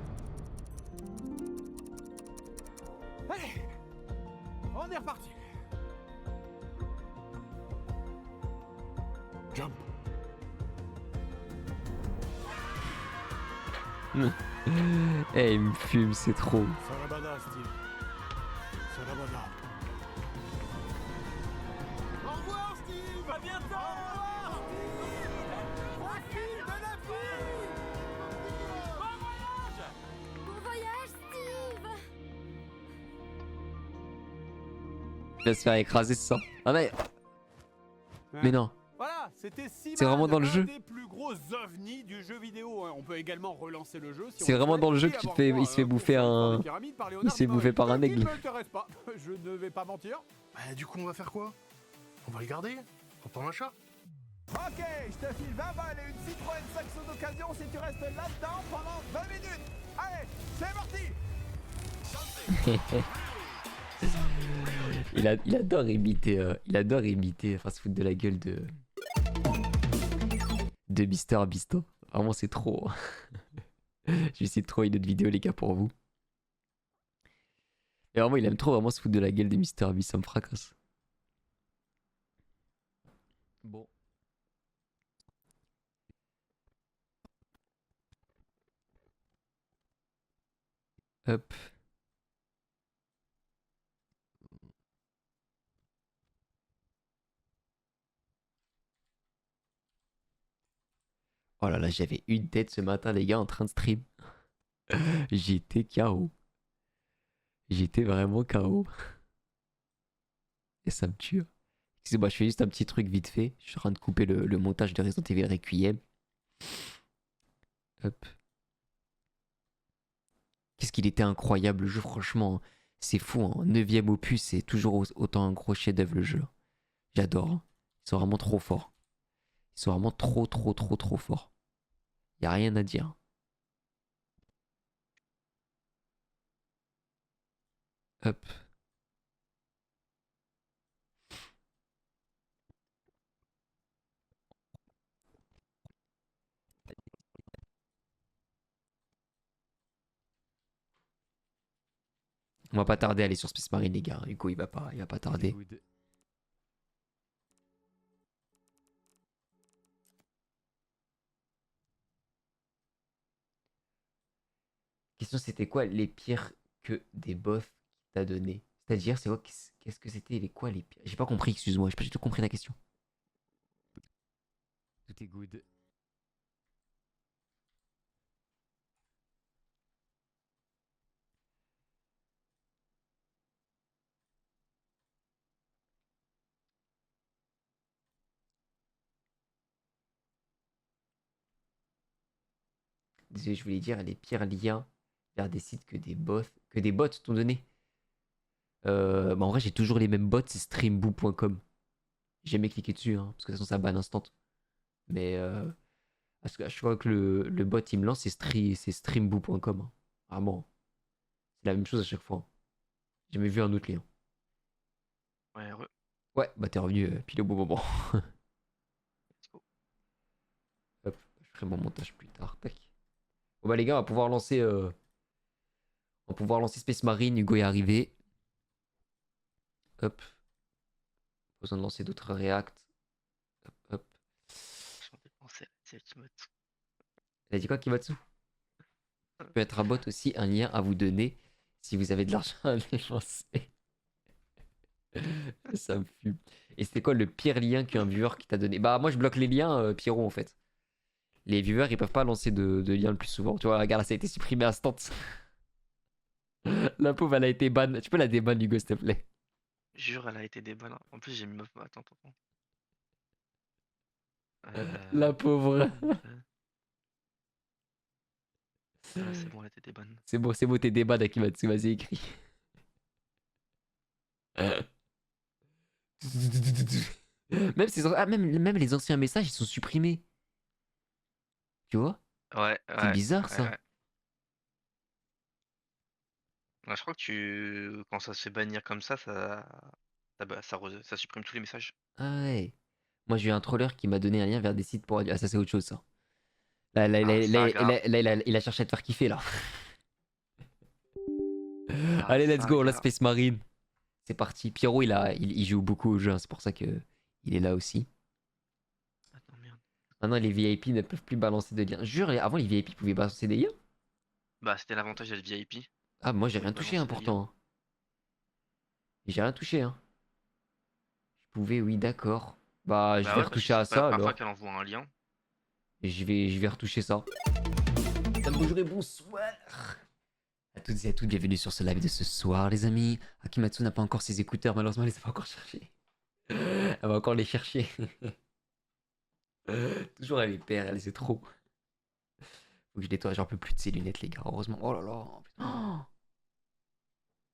Allez, on est reparti. Jump. Eh, il me fume, c'est trop. Sarabada, Steve. Sarabada. Au revoir, Steve. À bientôt. Au revoir, Steve. Profite de la vie. Bon voyage. Bon voyage, Steve. Il va se faire écraser, c'est ça. Ah mais non. Voilà, c'était Seaman, C'est vraiment dans le jeu. un des plus gros ovnis du jeu vidéo. On peut également relancer le jeu. Si C'est on vraiment souhaite, dans le jeu et qu'il avoir fait, droit, il se fait bouffer un... Il se fait bouffer par un aigle. Il ne m'intéresse pas, je ne vais pas mentir. Bah, du coup, on va faire quoi? On va le garder? On prend un chat? Ok, je te file 20 balles et une Citroën Saxo d'occasion si tu restes là-dedans pendant 20 minutes. Allez, c'est parti. il adore imiter, enfin se foutre de la gueule de Mister Beast. Vraiment c'est trop. Je vais essayer de trouver une autre vidéo les gars pour vous. Et vraiment il aime trop vraiment se foutre de la gueule de Mister Beast, ça me fracasse. Bon. Hop. Oh là là, j'avais une tête ce matin, les gars, en train de stream. J'étais KO. J'étais vraiment KO. Et ça me tue. Excusez-moi, je fais juste un petit truc vite fait. Je suis en train de couper le montage de Resident Evil Requiem. Hop. Qu'est-ce qu'il était incroyable le jeu, franchement. C'est fou, hein. 9ème opus, c'est toujours autant un gros chef-d'œuvre le jeu. J'adore. Hein. Ils sont vraiment trop forts. Ils sont vraiment trop forts. Y a rien à dire. Hop. On va pas tarder à aller sur Space Marine les gars. Hugo il va pas tarder. Question c'était quoi les pires que des boss qu'il t'a donné? C'est-à-dire c'est quoi qu'est-ce que c'était les quoi les pires? J'ai pas compris, excuse-moi, j'ai pas du tout compris la question. Tout est good. Désolé, je voulais dire les pires liens vers des sites que des bots t'ont donné. Bah en vrai j'ai toujours les mêmes bots, c'est streamboo.com. J'ai jamais cliqué dessus, hein, parce que de toute façon ça banne instant. Mais à chaque fois que le bot il me lance, c'est streamboo.com. Hein. Vraiment. C'est la même chose à chaque fois. J'ai jamais vu un autre lien. Ouais, Ouais, bah t'es revenu pile au bon moment. Hop, je ferai mon montage plus tard. Tac. Bon bah les gars, on va pouvoir lancer Space Marine, Hugo est arrivé. Hop. Pas besoin de lancer d'autres React. Hop, hop. J'en ai pensé, c'est Kimatsu. Elle a dit quoi, Kimatsu? Peut être un bot aussi, un lien à vous donner si vous avez de l'argent à dépenser. Ça me fume. Et c'était quoi le pire lien qu'un viewer qui t'a donné? Bah moi je bloque les liens, Pierrot en fait. Les viewers ils peuvent pas lancer de liens le plus souvent. Tu vois, regarde, là, ça a été supprimé instant. La pauvre elle a été ban. Tu peux la déban Hugo s'il te plaît? Jure, elle a été déban. En plus, j'ai mis meuf. Attends. La pauvre. C'est bon, elle a été déban. C'est bon, t'es déban Akimatsu, vas-y écris. Même les anciens messages ils sont supprimés. Tu vois? Ouais. C'est bizarre ça. Ouais. Ouais, je crois que quand ça se fait bannir comme ça supprime tous les messages. Ah ouais. Moi j'ai eu un troller qui m'a donné un lien vers des sites pour... Ah ça c'est autre chose ça. Là, il a cherché à te faire kiffer là. Allez, let's go, la Space Marine. C'est parti. Pierrot, il joue beaucoup au jeu, hein, c'est pour ça que il est là aussi. Attends, merde. Maintenant, les VIP ne peuvent plus balancer de liens. Jure, avant, les VIP pouvaient balancer des liens. Bah, c'était l'avantage d'être VIP. Ah, moi, j'ai rien touché, hein, pourtant. J'ai rien touché, hein. Je pouvais, oui, d'accord. Bah, je vais retoucher à ça, alors. Parfois qu'elle envoie un lien. Et je vais retoucher ça. Bonjour et bonsoir à toutes et à tous, bienvenue sur ce live de ce soir, les amis. Akimatsu n'a pas encore ses écouteurs, malheureusement, elle les a pas encore cherchés. Elle va encore les chercher. Toujours elle les perd, elle c'est trop. Faut que je nettoie, j'en peux plus de ces lunettes, les gars, heureusement. Oh là là. Putain.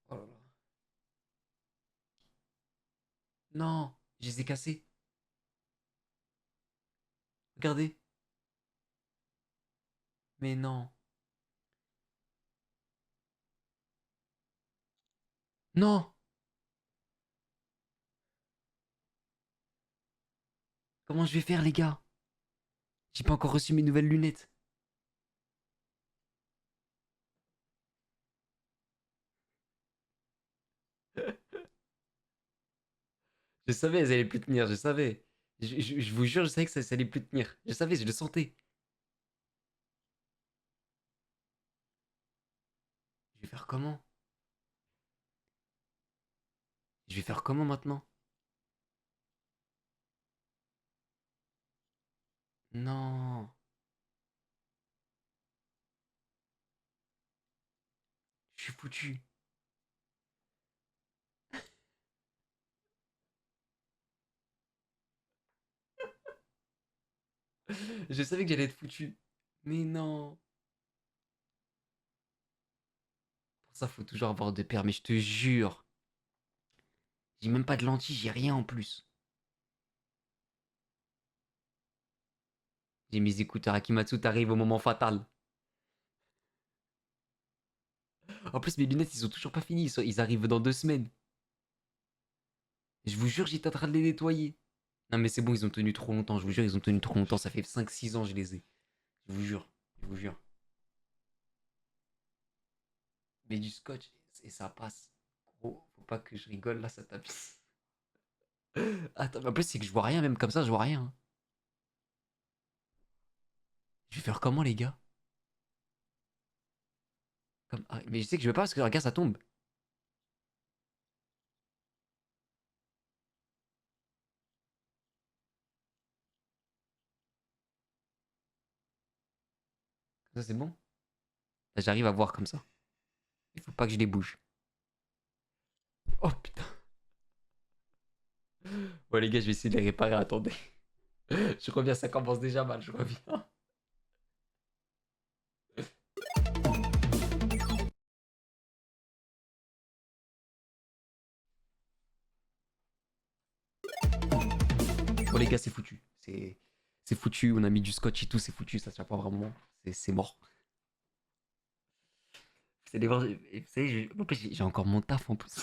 Oh là là. Non, je les ai cassés. Regardez. Mais non. Non. Comment je vais faire, les gars? J'ai pas encore reçu mes nouvelles lunettes. Je savais, elles allaient plus tenir, je savais. Je vous jure, je savais que ça allait plus tenir. Je savais, je le sentais. Je vais faire comment? Je vais faire comment maintenant? Non. Je suis foutu. Je savais que j'allais être foutu. Mais non. Pour ça, faut toujours avoir de paires. Mais je te jure. J'ai même pas de lentilles, j'ai rien en plus. J'ai mes écouteurs. Akimatsu, t'arrives au moment fatal. En plus, mes lunettes, ils sont toujours pas finis. Ils arrivent dans 2 semaines. Je vous jure, j'étais en train de les nettoyer. Non, mais c'est bon, ils ont tenu trop longtemps. Je vous jure, ils ont tenu trop longtemps. Ça fait 5-6 ans, je les ai. Je vous jure. Je vous jure. Mais du scotch, et ça passe. Gros, faut pas que je rigole, là, ça tapisse. Attends, en plus, c'est que je vois rien, même comme ça, je vois rien. Hein. Je vais faire comment, les gars? Ah, mais je sais que je veux pas parce que regarde, ça tombe. Ça, c'est bon? Là, j'arrive à voir comme ça. Il faut pas que je les bouge. Oh putain. Bon, les gars, je vais essayer de les réparer. Attendez. Je reviens, ça commence déjà mal. Je reviens. Bon, les gars, c'est foutu. C'est foutu. On a mis du scotch et tout. C'est foutu. Ça se fait pas vraiment. C'est mort. Vous savez, en plus, j'ai encore mon taf en plus.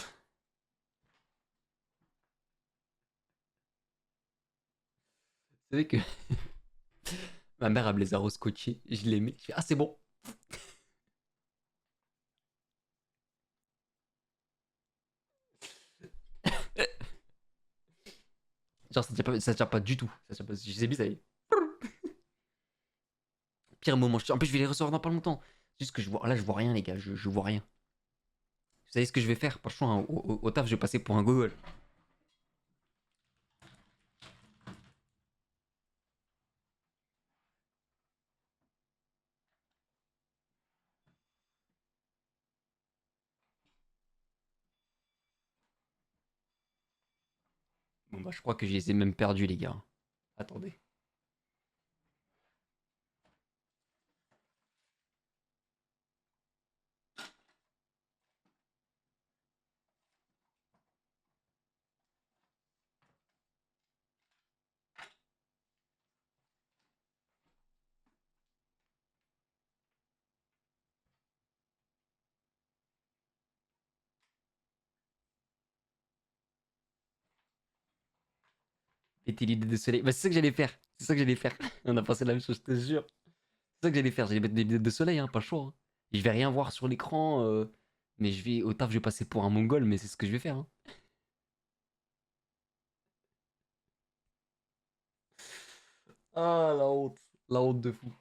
Vous savez que ma mère, elle me les a rescotchés. Je les mets. Je fais, ah, c'est bon. Genre, ça tient pas du tout. Ça tient pas, je sais plus, ça y est. Pire moment. En plus, je vais les recevoir dans pas longtemps. C'est juste que je vois, là, je vois rien, les gars. Je vois rien. Vous savez ce que je vais faire? Franchement, hein, au taf, je vais passer pour un gogol. Bon, bah, je crois que je les ai même perdus, les gars. Attendez. Péter l'idée de soleil. Bah, c'est ça que j'allais faire. C'est ça que j'allais faire. On a pensé la même chose, je te jure. C'est ça que j'allais faire. J'allais mettre des lunettes de soleil, hein, pas chaud. Hein. Je vais rien voir sur l'écran. Mais je vais au taf, je vais passer pour un mongol, mais c'est ce que je vais faire. Hein. Ah, la honte. La honte de fou.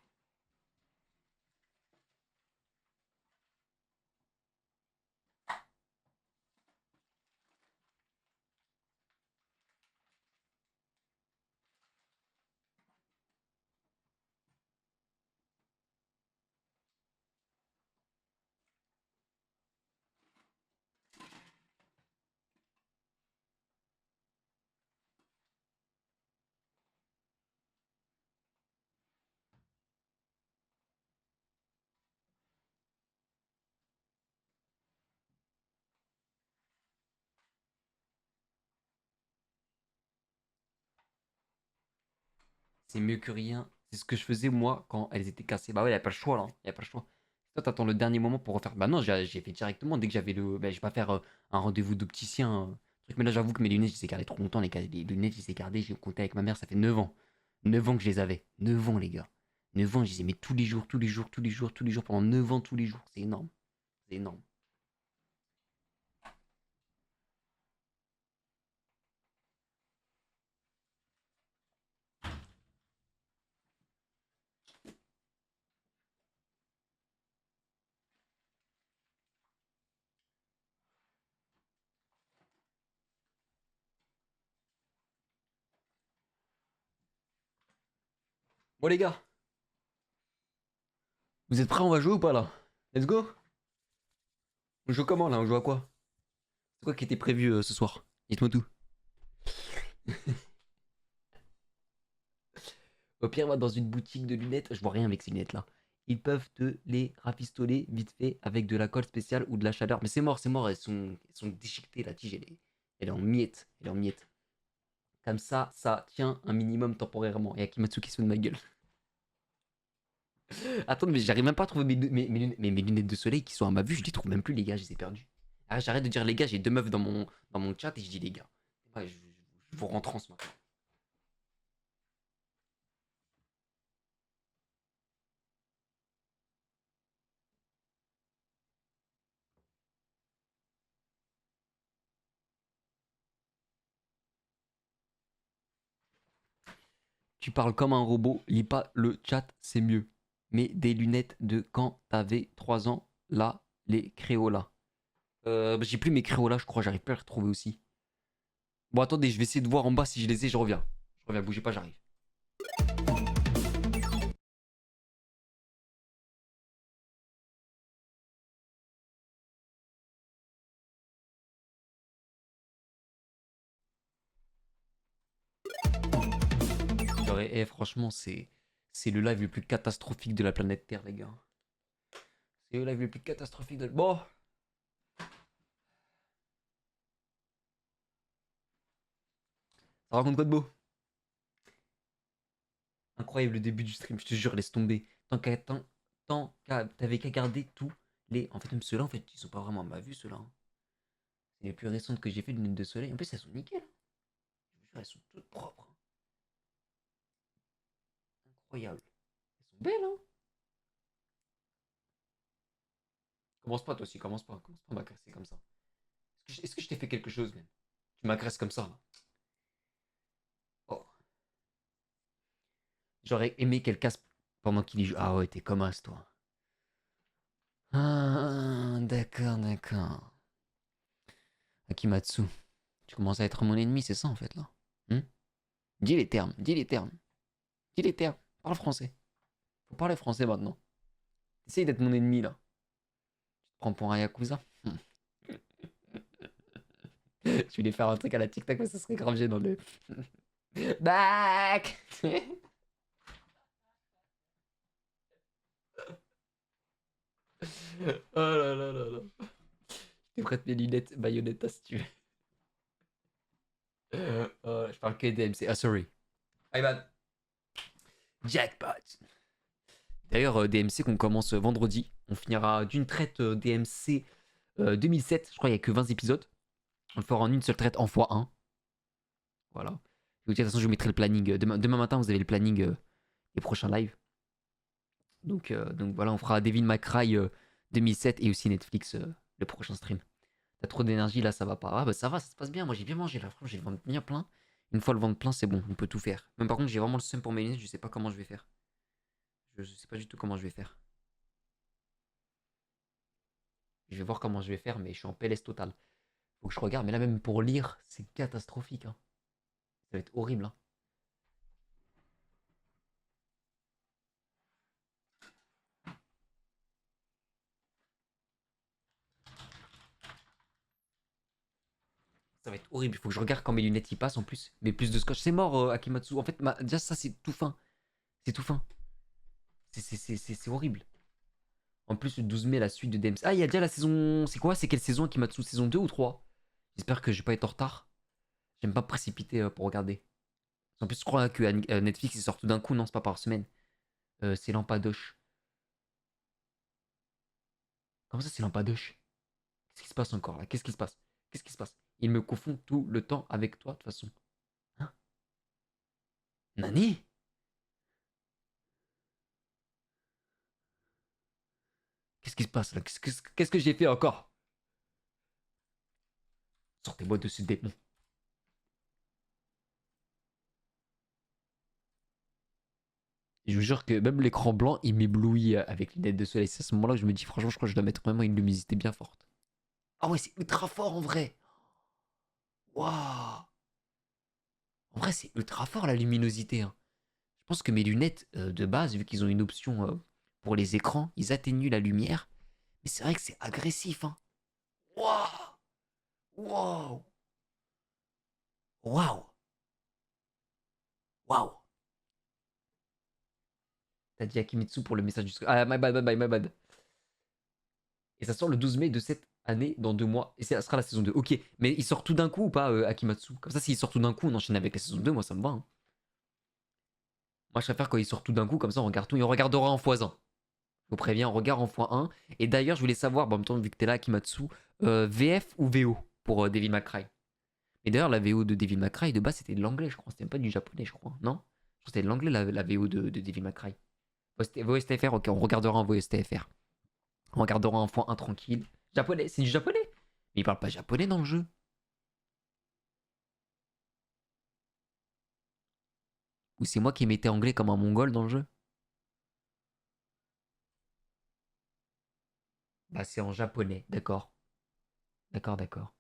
C'est mieux que rien. C'est ce que je faisais moi quand elles étaient cassées. Bah ouais, y a pas le choix là. Y a pas le choix. Toi, t'attends le dernier moment pour refaire. Bah non, j'ai fait directement dès que j'avais le. Bah, je vais pas faire un rendez-vous d'opticien. Truc. Mais là, j'avoue que mes lunettes, je les ai gardées trop longtemps. Les lunettes, je les ai gardées. J'ai compté avec ma mère, ça fait 9 ans. 9 ans que je les avais. 9 ans, les gars. 9 ans, je les ai mis tous les jours, tous les jours, tous les jours, tous les jours, pendant 9 ans, tous les jours. C'est énorme. C'est énorme. Bon, les gars, vous êtes prêts? On va jouer ou pas là? Let's go? On joue comment là? On joue à quoi? C'est quoi qui était prévu ce soir? Dites-moi tout. Au pire, moi, dans une boutique de lunettes, je vois rien avec ces lunettes-là. Ils peuvent te les rafistoler vite fait avec de la colle spéciale ou de la chaleur. Mais c'est mort, elles sont déchiquetées, la tige, elle est en miettes. Elle est en miettes. Comme ça tient un minimum temporairement. Et Akimatsu qui se fout de ma gueule. Attends, mais j'arrive même pas à trouver mes lunettes de soleil qui sont à ma vue. Je les trouve même plus, les gars, je les ai perdues. Ah, j'arrête de dire les gars, j'ai 2 meufs dans mon chat et je dis les gars. Ouais, je vous rentre en ce matin. Tu parles comme un robot, lis pas le chat, c'est mieux. Mais des lunettes de quand t'avais 3 ans, là, les Créolas. Bah, j'ai plus mes Créolas, je crois, j'arrive pas à les retrouver aussi. Bon, attendez, je vais essayer de voir en bas si je les ai, je reviens. Je reviens, bougez pas, j'arrive. Franchement, c'est le live le plus catastrophique de la planète Terre, les gars. C'est le live le plus catastrophique de... Bon. Ça raconte quoi de beau? Incroyable le début du stream, je te jure, laisse tomber. T'avais qu'à garder tous les... En fait, même ceux-là, en fait, ils sont pas vraiment à ma vue, ceux-là. Hein. C'est les plus récentes que j'ai fait de lunettes de soleil. En plus, elles sont nickel. Je vous jure, elles sont toutes propres. Hein. Incroyable. Elles sont belles, hein. Commence pas, toi aussi, commence pas. Commence pas à m'agresser comme ça. Est-ce que je t'ai fait quelque chose, même? Tu m'agresses comme ça, là. J'aurais aimé qu'elle casse pendant qu'il y joue. Ah ouais, t'es comme as, toi. Ah, d'accord, d'accord. Akimatsu, tu commences à être mon ennemi, c'est ça en fait là. Dis les termes, dis les termes. Dis les termes. Parle français. Faut parler français maintenant. Essaye d'être mon ennemi là. Tu te prends pour un Yakuza. Je voulais faire un truc à la TikTok, mais ça serait grave gênant de. Back. Oh là là là là. Je te prête mes lunettes Bayonetta si tu veux. Je parle que DMC. Ah, sorry. My bad. Jackpot. D'ailleurs, DMC qu'on commence vendredi. On finira d'une traite DMC 2007. Je crois qu'il n'y a que 20 épisodes. On le fera en une seule traite en x1. Voilà. De toute façon, je vous mettrai le planning. Demain matin, vous avez le planning des prochains lives. Donc voilà, on fera Devil May Cry 2007 et aussi Netflix le prochain stream. T'as trop d'énergie là, ça va pas. Ah bah ça va, ça se passe bien. Moi j'ai bien mangé là, franchement, j'ai le ventre bien plein. Une fois le ventre plein, c'est bon, on peut tout faire. Même par contre, j'ai vraiment le seum pour mes lunettes, je sais pas comment je vais faire. Je sais pas du tout comment je vais faire. Je vais voir comment je vais faire, mais je suis en PLS total. Faut que je regarde, mais là même pour lire, c'est catastrophique. Hein. Ça va être horrible. Hein. Ça va être horrible. Il faut que je regarde quand mes lunettes y passent en plus. Mais plus de scotch. C'est mort, Akimatsu. En fait, déjà, ça, c'est tout fin. C'est tout fin. C'est horrible. En plus, le 12 mai, la suite de DMC. Ah, il y a déjà la saison. C'est quoi? C'est quelle saison, Akimatsu? Saison 2 ou 3? J'espère que je vais pas être en retard. J'aime pas me précipiter pour regarder. En plus, je crois que Netflix, ils sortent tout d'un coup. Non, c'est pas par semaine. C'est Lampadoche. Comment ça, c'est Lampadoche? Qu'est-ce qui se passe encore là? Qu'est-ce qui se passe? Qu'est-ce qui se passe? Il me confond tout le temps avec toi, de toute façon. Hein? Nani? Qu'est-ce qui se passe là? Qu'est-ce que j'ai fait encore? Sortez-moi de ce démon. Je vous jure que même l'écran blanc, il m'éblouit avec les lunettes de soleil. C'est à ce moment-là que je me dis, franchement, je crois que je dois mettre vraiment une luminosité bien forte. Ah ouais, c'est ultra fort en vrai. Waouh. En vrai, c'est ultra fort la luminosité. Hein. Je pense que mes lunettes de base, vu qu'ils ont une option pour les écrans, ils atténuent la lumière. Mais c'est vrai que c'est agressif. Hein. Waouh. Waouh. Waouh. Waouh. T'as dit Akimitsu pour le message du... Ah, my bad, my bad, my bad. Et ça sort le 12 mai de cette année, dans 2 mois. Et ça sera la saison 2. Ok, mais il sort tout d'un coup ou pas, Akimatsu? Comme ça, s'il sort tout d'un coup, on enchaîne avec la saison 2, moi ça me va. Hein. Moi je préfère quand il sort tout d'un coup, comme ça on regarde tout. Et on regardera en x1. Je vous préviens, on regarde en x1. Et d'ailleurs, je voulais savoir, bon, en même temps, vu que t'es là, Akimatsu, VF ou VO pour Devil May Cry. Et d'ailleurs, la VO de Devil May Cry, de base, c'était de l'anglais, je crois. C'était même pas du japonais, je crois. Non? Je crois que c'était de l'anglais, la VO de Devil May Cry. VOSTFR, ok, on regardera en VOSTFR. On regardera en x1 tranquille. Japonais, c'est du japonais. Mais il parle pas japonais dans le jeu. Ou c'est moi qui mettais anglais comme un mongol dans le jeu? Bah c'est en japonais, d'accord. D'accord, d'accord.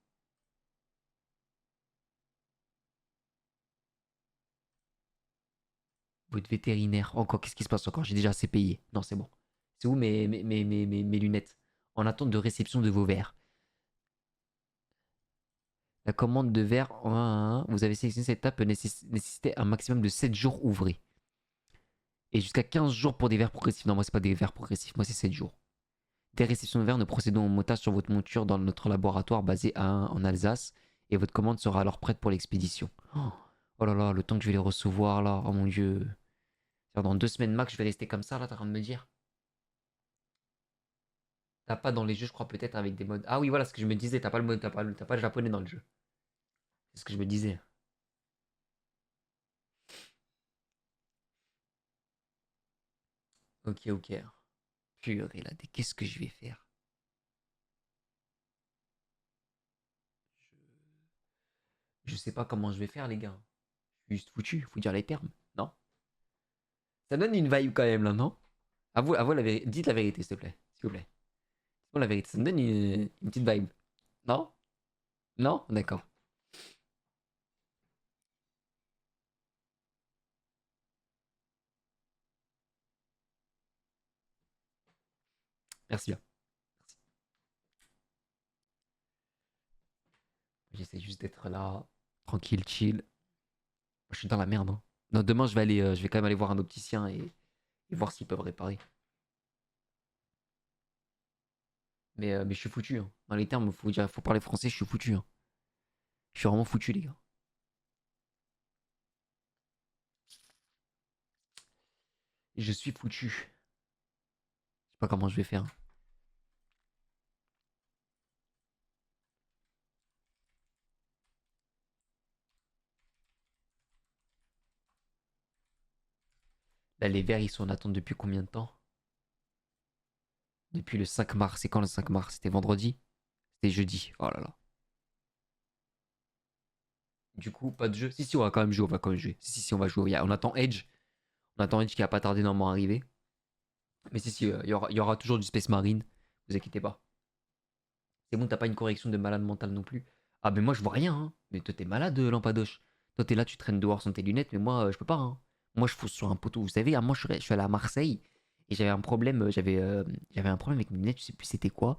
Votre vétérinaire. Encore, qu'est-ce qui se passe encore? J'ai déjà assez payé. Non, c'est bon. C'est où mes lunettes? En attente de réception de vos verres. La commande de verre, vous avez sélectionné cette étape peut nécessiter un maximum de 7 jours ouvrés. Et jusqu'à 15 jours pour des verres progressifs. Non, moi, c'est pas des verres progressifs, moi, c'est 7 jours. Des réceptions de verres, nous procédons au montage sur votre monture dans notre laboratoire basé en Alsace. Et votre commande sera alors prête pour l'expédition. Oh là là, le temps que je vais les recevoir là, oh mon dieu. Dans 2 semaines max, je vais rester comme ça là, t'es en train de me dire? T'as pas dans les jeux, je crois, peut-être avec des modes. Ah oui, voilà ce que je me disais, t'as pas le japonais dans le jeu. C'est ce que je me disais. Ok, ok. Purée là, qu'est-ce que je vais faire? Je sais pas comment je vais faire, les gars. Je suis juste foutu, faut dire les termes, non? Ça donne une vibe quand même là, non? Avoue la vérité. Dites la vérité, s'il te plaît. S'il vous plaît. Dites-moi la vérité. Ça me donne une petite vibe. Non? Non? D'accord. Merci bien. J'essaie juste d'être là, tranquille, chill. Je suis dans la merde. Hein. Non, demain, je vais quand même aller voir un opticien et voir s'ils peuvent réparer. Mais je suis foutu. Hein. Dans les termes, faut parler français, je suis foutu. Hein. Je suis vraiment foutu, les gars. Je suis foutu. Je sais pas comment je vais faire. Là, les verts, ils sont en attente depuis combien de temps? Depuis le 5 mars. C'est quand le 5 mars? C'était vendredi? C'était jeudi. Oh là là. Du coup, pas de jeu. Si, on va quand même jouer. On va quand même jouer. Si, on va jouer. On attend Edge. On attend Edge qui a pas tardé normalement à arriver. Mais si, il y aura toujours du Space Marine. Vous inquiétez pas. C'est bon, t'as pas une correction de malade mental non plus. Ah, mais moi, je vois rien. Hein. Mais toi, t'es malade, Lampadoche. Toi, t'es là, tu traînes dehors sans tes lunettes. Mais moi, je peux pas. Hein. Moi, je fous sur un poteau. Vous savez, moi, je suis allé à Marseille. Et j'avais un problème. J'avais un problème avec mes lunettes. Je sais plus c'était quoi.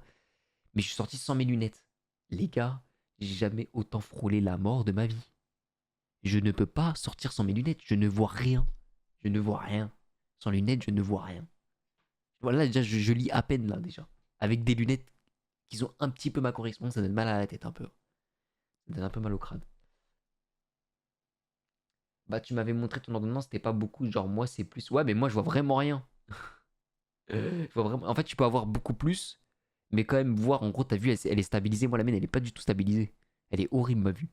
Mais je suis sorti sans mes lunettes. Les gars, j'ai jamais autant frôlé la mort de ma vie. Je ne peux pas sortir sans mes lunettes. Je ne vois rien. Je ne vois rien. Sans lunettes, je ne vois rien. Voilà, déjà, je lis à peine là, déjà. Avec des lunettes qui ont un petit peu ma correction, ça donne mal à la tête un peu. Ça donne un peu mal au crâne. Bah, tu m'avais montré ton ordonnance, c'était pas beaucoup. Genre, moi, c'est plus. Ouais, mais moi, je vois vraiment rien. Je vois vraiment... En fait, tu peux avoir beaucoup plus, mais quand même voir. En gros, t'as vu, elle est stabilisée. Moi, la mienne, elle est pas du tout stabilisée. Elle est horrible, ma vue.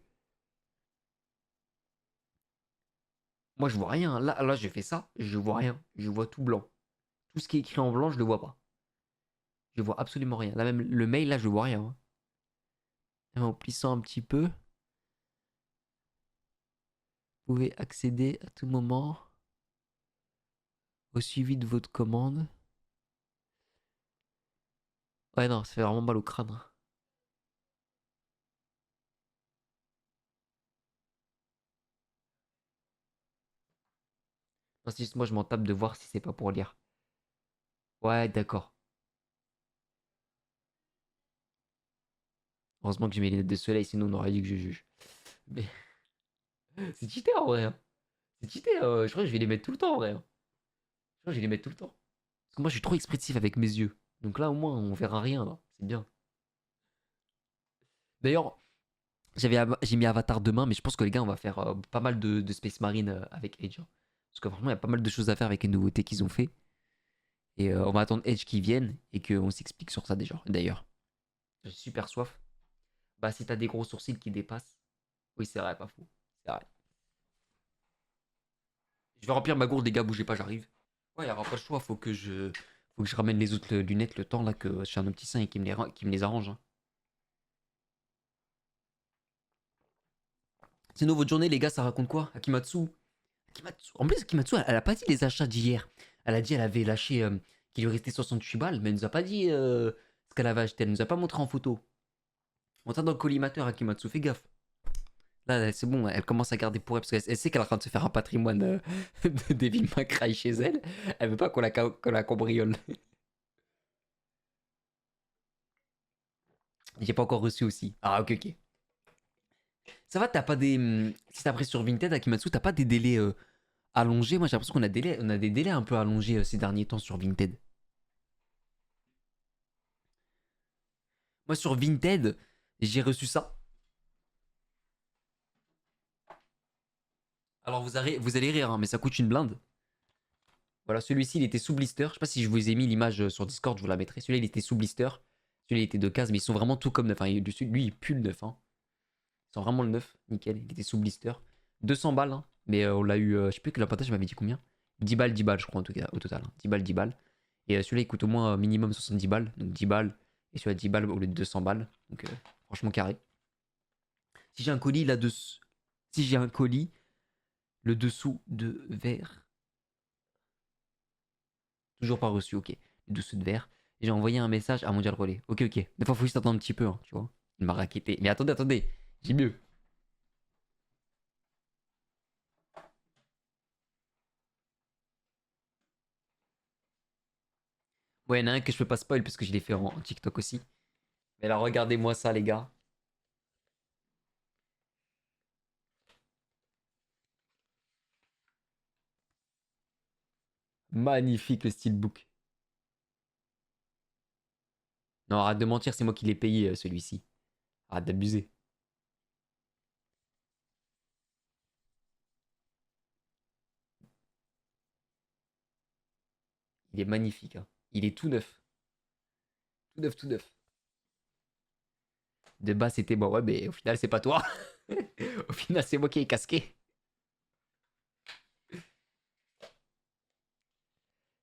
Moi, je vois rien. Là, j'ai fait ça, je vois rien. Je vois tout blanc. Tout ce qui est écrit en blanc, je le vois pas. Je vois absolument rien. Là, même le mail, là, je vois rien. Hein. En plissant un petit peu, vous pouvez accéder à tout moment au suivi de votre commande. Ouais, non, ça fait vraiment mal au crâne. Hein. Non, c'est juste moi, je m'en tape de voir si c'est pas pour lire. Ouais, d'accord. Heureusement que j'ai mes lunettes de soleil, sinon on aurait dit que je juge. Mais c'est cheaté en vrai. Hein. C'est cheaté. Je crois que je vais les mettre tout le temps en vrai. Hein. Je crois que je vais les mettre tout le temps. Parce que moi, je suis trop expressif avec mes yeux. Donc là, au moins, on verra rien. Là. C'est bien. D'ailleurs, j'ai mis Avatar demain, mais je pense que les gars, on va faire pas mal de Space Marine avec Edge. Hein. Parce que franchement, il y a pas mal de choses à faire avec les nouveautés qu'ils ont fait. Et on va attendre Edge qui vienne et qu'on s'explique sur ça déjà. D'ailleurs, j'ai super soif. Bah, si t'as des gros sourcils qui dépassent. Oui, c'est vrai, pas fou. C'est vrai. Je vais remplir ma gourde, les gars, bougez pas, j'arrive. Ouais, il n'y aura pas le choix, faut que je ramène les autres lunettes le temps là que chez un opticien et qu'il me les arrange. Hein. Sinon, votre journée, les gars, ça raconte quoi? Akimatsu. En plus, Akimatsu, elle a pas dit les achats d'hier. Elle a dit elle avait lâché qu'il lui restait 68 balles, mais elle nous a pas dit ce qu'elle avait acheté. Elle nous a pas montré en photo. On t'a dans le collimateur, Akimatsu, fais gaffe. Là, c'est bon, elle commence à garder pour elle parce qu'elle sait qu'elle est en train de se faire un patrimoine de Devil May Cry chez elle. Elle veut pas qu'on la cambriole. J'ai pas encore reçu aussi. Ah, ok, ok. Ça va, t'as pas des. Si t'as pris sur Vinted, Akimatsu, t'as pas des délais allongés? Moi, j'ai l'impression qu'on a, des délais un peu allongés ces derniers temps sur Vinted. Moi, sur Vinted, j'ai reçu ça. Alors, vous allez rire, hein, mais ça coûte une blinde. Voilà, celui-ci, il était sous blister. Je sais pas si je vous ai mis l'image sur Discord, je vous la mettrai. Celui-là, il était sous blister. Celui-là, il était de case, mais ils sont vraiment tout comme neuf. Hein. Lui, il pue le neuf. Hein. Ils sont vraiment le neuf. Nickel, il était sous blister. 200 balles, hein. Mais on l'a eu, je sais plus que la partage m'avait dit combien. 10 balles, je crois, en tout cas, au total. Hein. 10 balles, 10 balles. Et celui-là, il coûte au moins minimum 70 balles. Donc 10 balles. Et celui-là, 10 balles au lieu de 200 balles. Donc franchement, carré. Si j'ai un colis là-dessous. Si j'ai un colis, le dessous de verre. Toujours pas reçu, ok. Les dessous de verre. Et j'ai envoyé un message à Mondial Relais. Ok, ok. Des fois, faut juste attendre un petit peu, hein, tu vois. Il m'a raquetté. Mais attendez, attendez. J'ai mieux. Ouais, il y en a un que je peux pas spoil parce que je l'ai fait en TikTok aussi. Mais là, regardez-moi ça, les gars. Magnifique le steelbook. Non, arrête de mentir, c'est moi qui l'ai payé celui-ci. Arrête d'abuser. Il est magnifique, hein. Il est tout neuf. Tout neuf, tout neuf. De base, c'était moi. Ouais, mais au final, c'est pas toi. Au final, c'est moi qui ai casqué.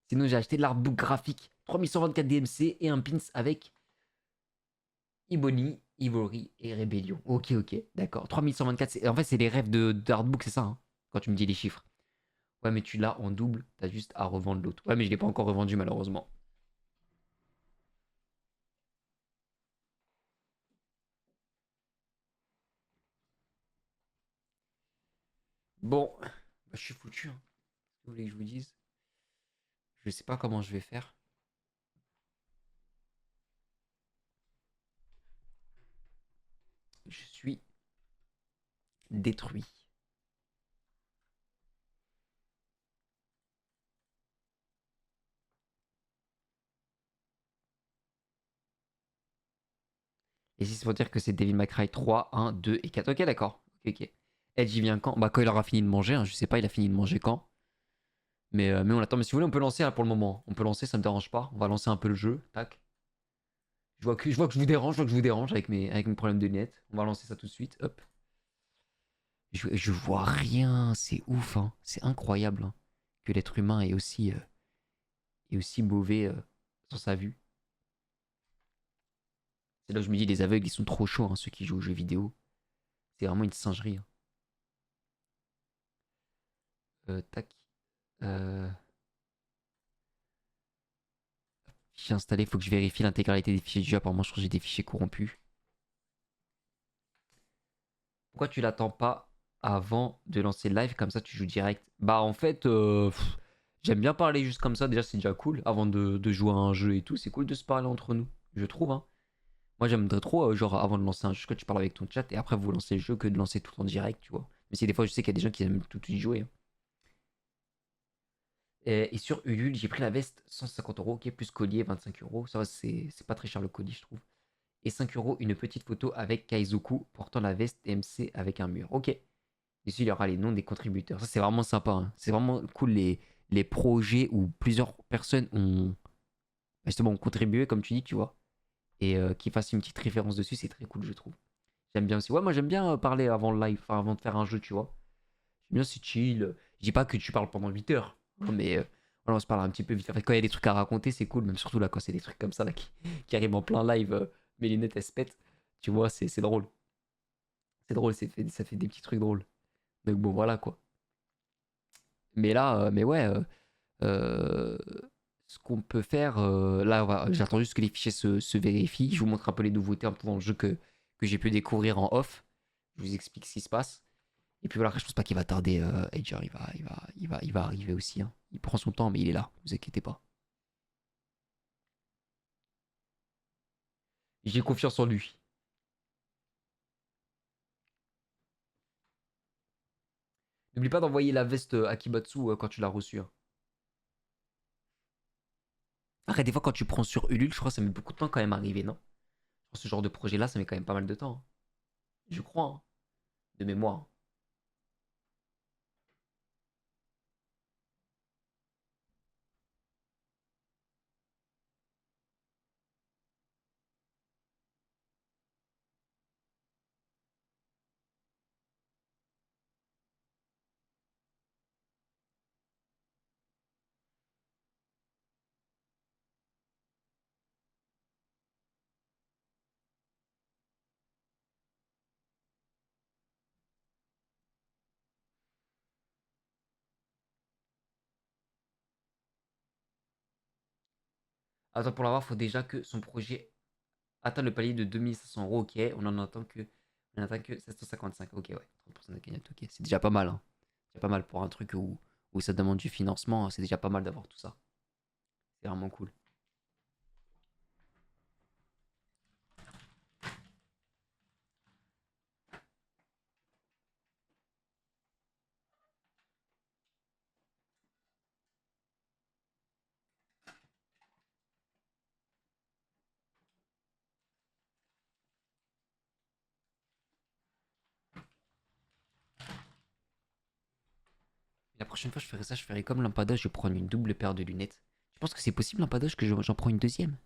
Sinon, j'ai acheté l'artbook graphique 3124 DMC et un pins avec Ebony, Ivory et Rébellion. Ok, ok, d'accord. 3124, en fait, c'est les rêves d'artbook, c'est ça, hein, quand tu me dis les chiffres. Ouais, mais tu l'as en double, t'as juste à revendre l'autre. Ouais, mais je l'ai pas encore revendu, malheureusement. Bon, bah, je suis foutu, hein. Qu'est-ce que vous voulez que je vous dise? Je sais pas comment je vais faire. Je suis détruit. Et si c'est pour dire que c'est Devil May Cry 3, 1, 2 et 4. Ok, d'accord. Ok, ok. Edge, il vient quand? Bah, quand il aura fini de manger, hein. Je sais pas, il a fini de manger quand. Mais on attend. Mais si vous voulez, on peut lancer là, pour le moment. On peut lancer, ça me dérange pas. On va lancer un peu le jeu. Tac. Je vois que je vous dérange, avec mes problèmes de lunettes. On va lancer ça tout de suite. Hop. Je vois rien. C'est ouf, hein. C'est incroyable, hein, que l'être humain est aussi mauvais sur sa vue. C'est là où je me dis, les aveugles, ils sont trop chauds, hein, ceux qui jouent aux jeux vidéo. C'est vraiment une singerie, hein. Tac. Fichier installé, faut que je vérifie l'intégralité des fichiers du jeu. Apparemment, je crois que j'ai des fichiers corrompus. Pourquoi tu l'attends pas avant de lancer le live? Comme ça, tu joues direct. Bah, en fait, j'aime bien parler juste comme ça. Déjà, c'est déjà cool. Avant de jouer à un jeu et tout, c'est cool de se parler entre nous. Je trouve, hein. Moi, j'aimerais trop, genre, avant de lancer un jeu, que tu parles avec ton chat et après vous lancez le jeu que de lancer tout en direct, tu vois. Mais c'est des fois, je sais qu'il y a des gens qui aiment tout y jouer, hein. Et sur Ulule, j'ai pris la veste 150 euros, ok, plus collier 25 euros. Ça va, c'est pas très cher le collier, je trouve. Et 5 euros, une petite photo avec Kaizoku portant la veste MC avec un mur. Ok. Ici, il y aura les noms des contributeurs. Ça, c'est vraiment sympa, hein. C'est vraiment cool les projets où plusieurs personnes justement, ont contribué, comme tu dis, tu vois. Et qui fassent une petite référence dessus, c'est très cool, je trouve. J'aime bien aussi. Ouais, moi, j'aime bien parler avant le live, enfin, avant de faire un jeu, tu vois. J'aime bien, c'est chill. Je dis pas que tu parles pendant 8 heures, hein, mais voilà, on se parle un petit peu vite. En fait, quand il y a des trucs à raconter, c'est cool, même surtout là, quand c'est des trucs comme ça là, qui arrivent en plein live, mes lunettes elles se pètent, tu vois, c'est drôle. C'est drôle, ça fait des petits trucs drôles. Donc bon, voilà quoi. Mais là, mais ouais, euh, ce qu'on peut faire, là, j'attends juste que les fichiers se vérifient. Je vous montre un peu les nouveautés un peu dans le jeu que j'ai pu découvrir en off. Je vous explique ce qui se passe. Et puis voilà, je pense pas qu'il va tarder. Edger, il va arriver aussi, hein. Il prend son temps, mais il est là, ne vous inquiétez pas. J'ai confiance en lui. N'oublie pas d'envoyer la veste à Kibatsu quand tu l'as reçue, hein. Après, des fois, quand tu prends sur Ulule, je crois que ça met beaucoup de temps quand même à arriver, non? Pour ce genre de projet-là, ça met quand même pas mal de temps, hein. Je crois, hein, de mémoire. Attends, pour l'avoir, faut déjà que son projet atteigne le palier de 2500 €. Ok, on n'atteint que 755. Ok, ouais, 30% de cagnotte. Ok, c'est déjà pas mal. Hein. C'est pas mal pour un truc où ça demande du financement. C'est déjà pas mal d'avoir tout ça. C'est vraiment cool. La prochaine fois, je ferai ça. Je ferai comme Lampada. Je vais prendre une double paire de lunettes. Je pense que c'est possible, Lampada, que j'en prends une deuxième.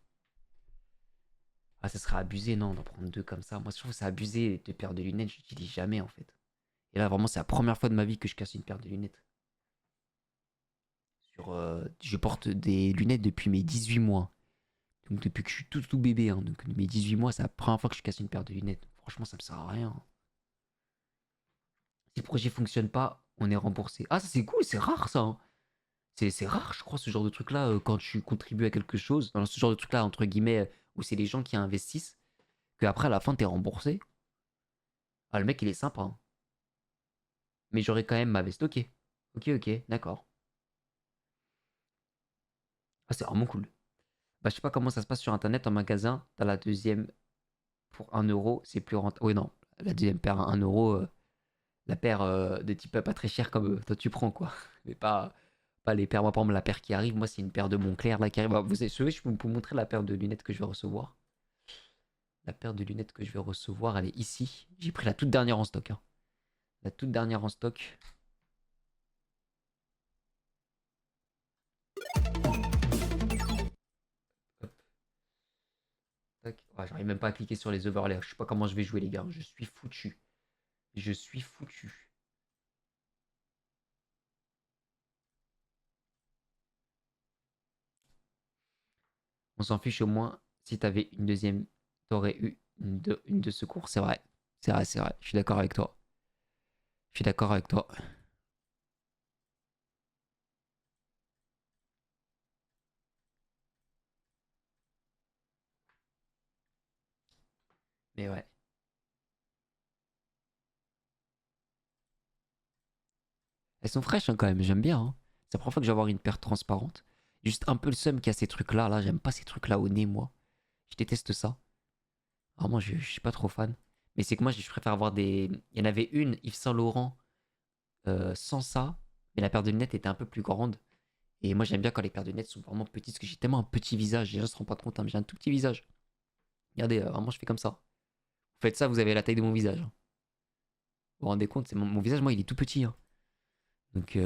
Ah, ça serait abusé, non, d'en prendre deux comme ça. Moi, je trouve que c'est abusé, deux paires de lunettes. Je n'utilise jamais, en fait. Et là, vraiment, c'est la première fois de ma vie que je casse une paire de lunettes. Je porte des lunettes depuis mes 18 mois. Donc depuis que je suis tout bébé. Hein. Donc mes 18 mois, c'est la première fois que je casse une paire de lunettes. Franchement, ça me sert à rien. Si le projet fonctionne pas, on est remboursé. Ah, ça c'est cool, c'est rare ça. Hein. C'est rare, je crois, ce genre de truc-là, quand tu contribues à quelque chose. Dans ce genre de truc-là, entre guillemets, où c'est les gens qui investissent, qu'après, à la fin, t'es remboursé. Ah, le mec, il est sympa. Hein. Mais j'aurais quand même ma veste. Ok. Ok, d'accord. Ah, c'est vraiment cool. Bah, je sais pas comment ça se passe sur internet en magasin. T'as la deuxième pour 1 €, c'est plus rentable. Oui, non, la deuxième paire à 1 €, la paire de type pas très cher comme toi tu prends quoi. Mais pas les paires. Moi, par exemple, la paire qui arrive, moi, c'est une paire de Moncler là qui arrive. Vous savez, je peux vous montrer la paire de lunettes que je vais recevoir. La paire de lunettes que je vais recevoir, elle est ici. J'ai pris la toute dernière en stock. Hein. La toute dernière en stock. Ouais, j'arrive même pas à cliquer sur les overlays. Je sais pas comment je vais jouer, les gars. Je suis foutu. Je suis foutu. On s'en fiche au moins. Si t'avais une deuxième, t'aurais eu une de secours. C'est vrai. C'est vrai. Je suis d'accord avec toi. Je suis d'accord avec toi. Mais ouais. Elles sont fraîches hein, quand même, j'aime bien. Hein. C'est la première fois que je vais avoir une paire transparente. Juste un peu le seum qu'il y a ces trucs-là. Là, j'aime pas ces trucs-là au nez, moi. Je déteste ça. Vraiment, je suis pas trop fan. Mais c'est que moi, je préfère avoir des... Il y en avait une, Yves Saint Laurent, sans ça. Mais la paire de lunettes était un peu plus grande. Et moi, j'aime bien quand les paires de lunettes sont vraiment petites. Parce que j'ai tellement un petit visage. Les gens se rendent pas compte, hein, mais j'ai un tout petit visage. Regardez, vraiment, je fais comme ça. Vous faites ça, vous avez la taille de mon visage. Hein. Vous vous rendez compte, c'est mon visage, moi, il est tout petit. Hein. Donc,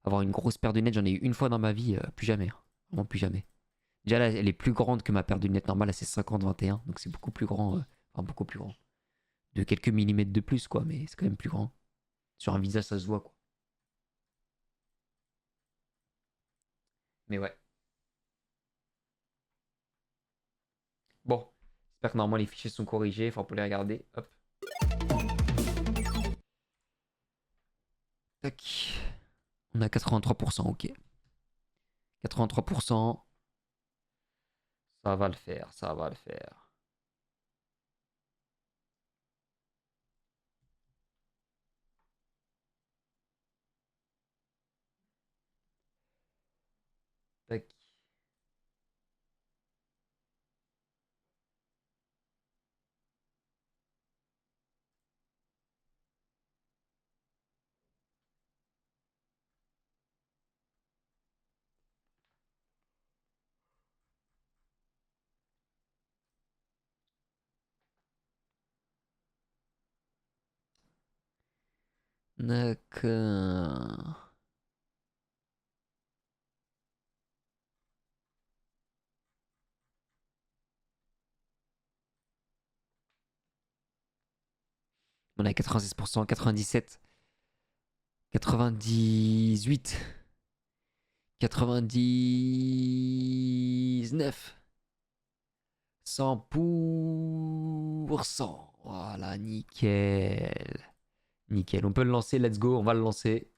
avoir une grosse paire de lunettes, j'en ai eu une fois dans ma vie, plus jamais. Hein. Vraiment plus jamais. Déjà là, elle est plus grande que ma paire de lunettes normale, là c'est 50-21, donc c'est beaucoup plus grand. Enfin, beaucoup plus grand. De quelques millimètres de plus, quoi, mais c'est quand même plus grand. Sur un visage, ça se voit, quoi. Mais ouais. Bon, j'espère que normalement les fichiers sont corrigés, enfin, pour les regarder. Hop. Tac. On a 83%, ok. 83%. Ça va le faire, ça va le faire. Tac. D'accord. On a 96%, 97, 98, 99, 100%. Voilà, nickel. Nickel, on peut le lancer, let's go, on va le lancer.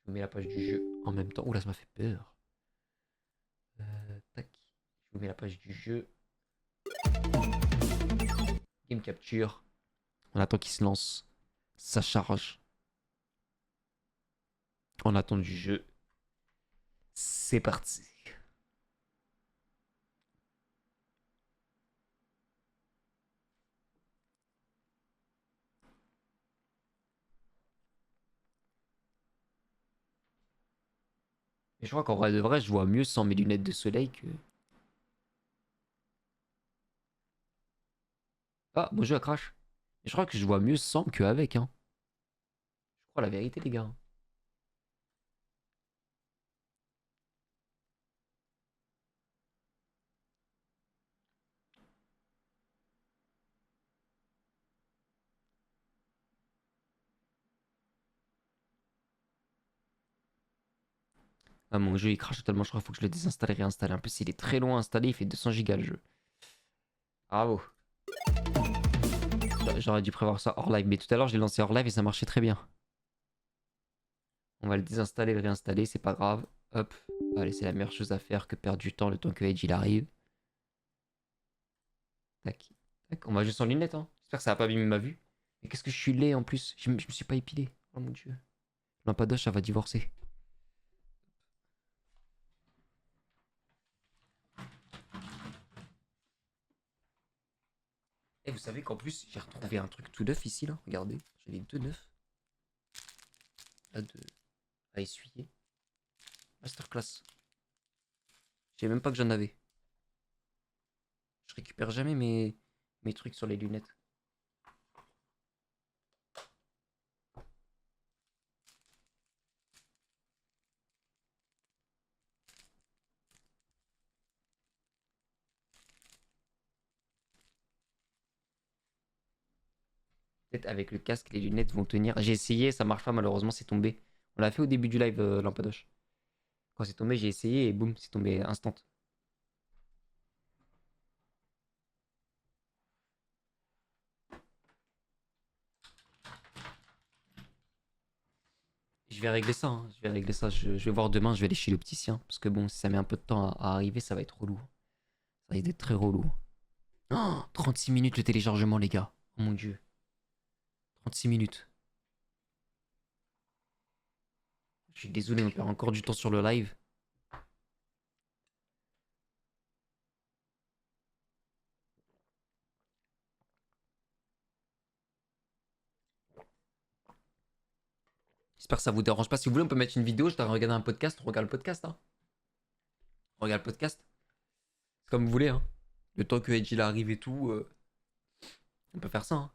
Je mets la page du jeu en même temps. Ouh là, ça m'a fait peur. Tac. vous mets la page du jeu. Game capture. On attend qu'il se lance. Ça charge. On attend du jeu. C'est parti. Et je crois qu'en vrai de vrai, je vois mieux sans mes lunettes de soleil que... Ah, mon jeu a crash. Et je crois que je vois mieux sans qu'avec, hein. Je crois la vérité, les gars. Ah, mon jeu il crache totalement, je crois qu'il faut que je le désinstalle et réinstalle. En plus, il est très loin à installer, il fait 200 gigas le jeu. Bravo. J'aurais dû prévoir ça hors live, mais tout à l'heure je l'ai lancé hors live et ça marchait très bien. On va le désinstaller et le réinstaller, c'est pas grave. Hop. Allez, c'est la meilleure chose à faire que perdre du temps le temps que Edge il arrive. Tac. Tac. On va juste en lunettes, hein. J'espère que ça va pas abîmer ma vue. Mais qu'est-ce que je suis laid en plus. Je me suis pas épilé. Oh mon dieu. Lampadoche, ça va divorcer. Et vous savez qu'en plus, j'ai retrouvé un truc tout neuf ici, là. Regardez, j'en ai deux neufs. Là, à essuyer. Masterclass. Je savais même pas que j'en avais. Je récupère jamais mes trucs sur les lunettes. Peut-être avec le casque, les lunettes vont tenir. J'ai essayé, ça marche pas, malheureusement, c'est tombé. On l'a fait au début du live, Lampadoche. Quand c'est tombé, j'ai essayé et boum, c'est tombé instant. Je vais régler ça, hein. Je vais régler ça. Je vais voir demain, je vais aller chez l'opticien. Parce que bon, si ça met un peu de temps à arriver, ça va être relou. Ça risque d'être très relou. Oh, 36 minutes le téléchargement, les gars. Oh mon dieu. 36 minutes. Je suis désolé, on perd encore du temps sur le live. J'espère que ça vous dérange pas. Si vous voulez, on peut mettre une vidéo. Je dois regarder un podcast. On regarde le podcast, hein. On regarde le podcast. C'est comme vous voulez, hein. Le temps que Edge il arrive et tout, on peut faire ça, hein.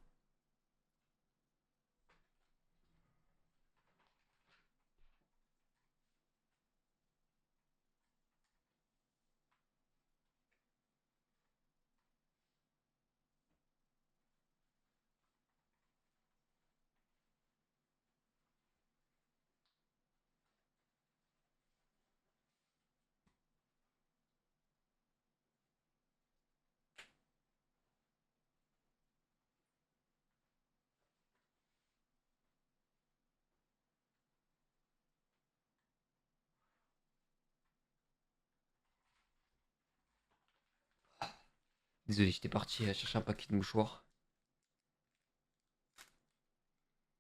Désolé, j'étais parti chercher un paquet de mouchoirs.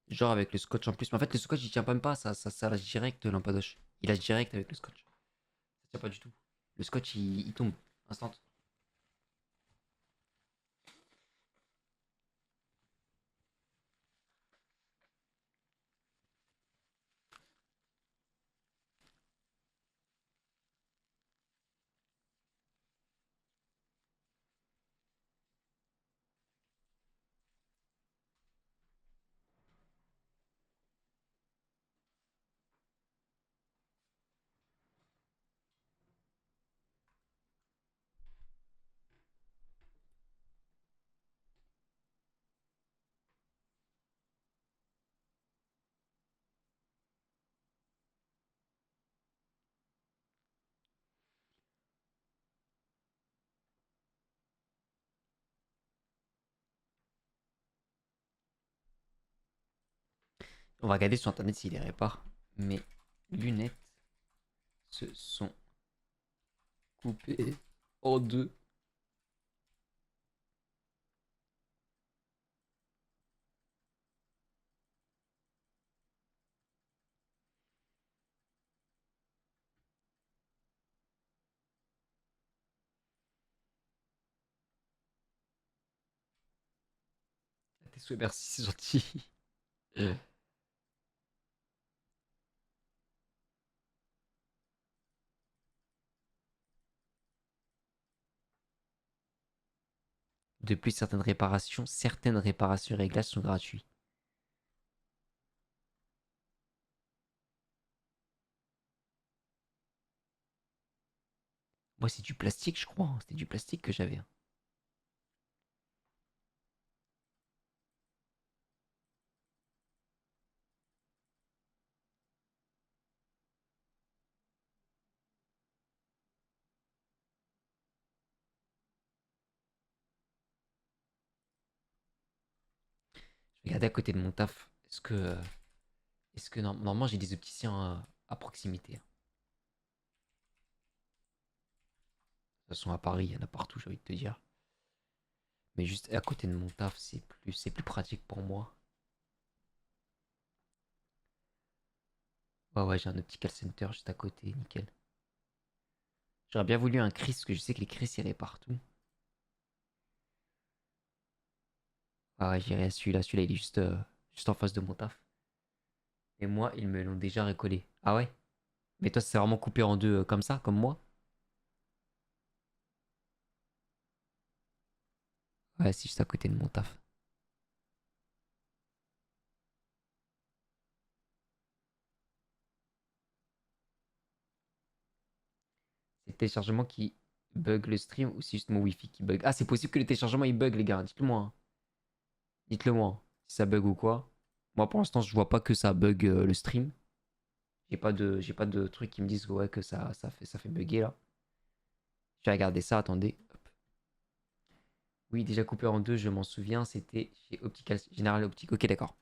Genre avec le scotch en plus. Mais en fait, le scotch il tient même pas. Ça lâche direct, Lampadoche. Il lâche direct avec le scotch. Ça tient pas du tout. Le scotch il tombe. Instant. On va regarder sur internet s'il les répare. Mes lunettes se sont coupées. En deux. Tes souhaits, merci, c'est gentil. De plus, certaines réparations et réglages sont gratuits. Moi, c'est du plastique, je crois, hein. C'était du plastique que j'avais, hein. Je vais regarder à côté de mon taf. Normalement j'ai des opticiens à proximité, hein. De toute façon, à Paris, il y en a partout, j'ai envie de te dire. Mais juste à côté de mon taf, c'est plus pratique pour moi. Ouais, j'ai un optical center juste à côté, nickel. J'aurais bien voulu un Chris, parce que je sais que les Chris iraient partout. Ah ouais, j'irai à celui-là. Celui-là, il est juste en face de mon taf. Et moi, ils me l'ont déjà recollé. Ah ouais? Mais toi, c'est vraiment coupé en deux comme ça, comme moi? Ouais, c'est juste à côté de mon taf. C'est le téléchargement qui bug le stream ou c'est juste mon wifi qui bug? Ah, c'est possible que le téléchargement il bug, les gars. Dites-le moi, hein. Dites-le moi, hein, si ça bug ou quoi. Moi, pour l'instant, je vois pas que ça bug le stream. J'ai pas de trucs qui me disent ouais, que ça fait bugger là. Je vais regarder ça, attendez. Hop. Oui, déjà coupé en deux, je m'en souviens. C'était chez Optical General Optique. Ok, d'accord.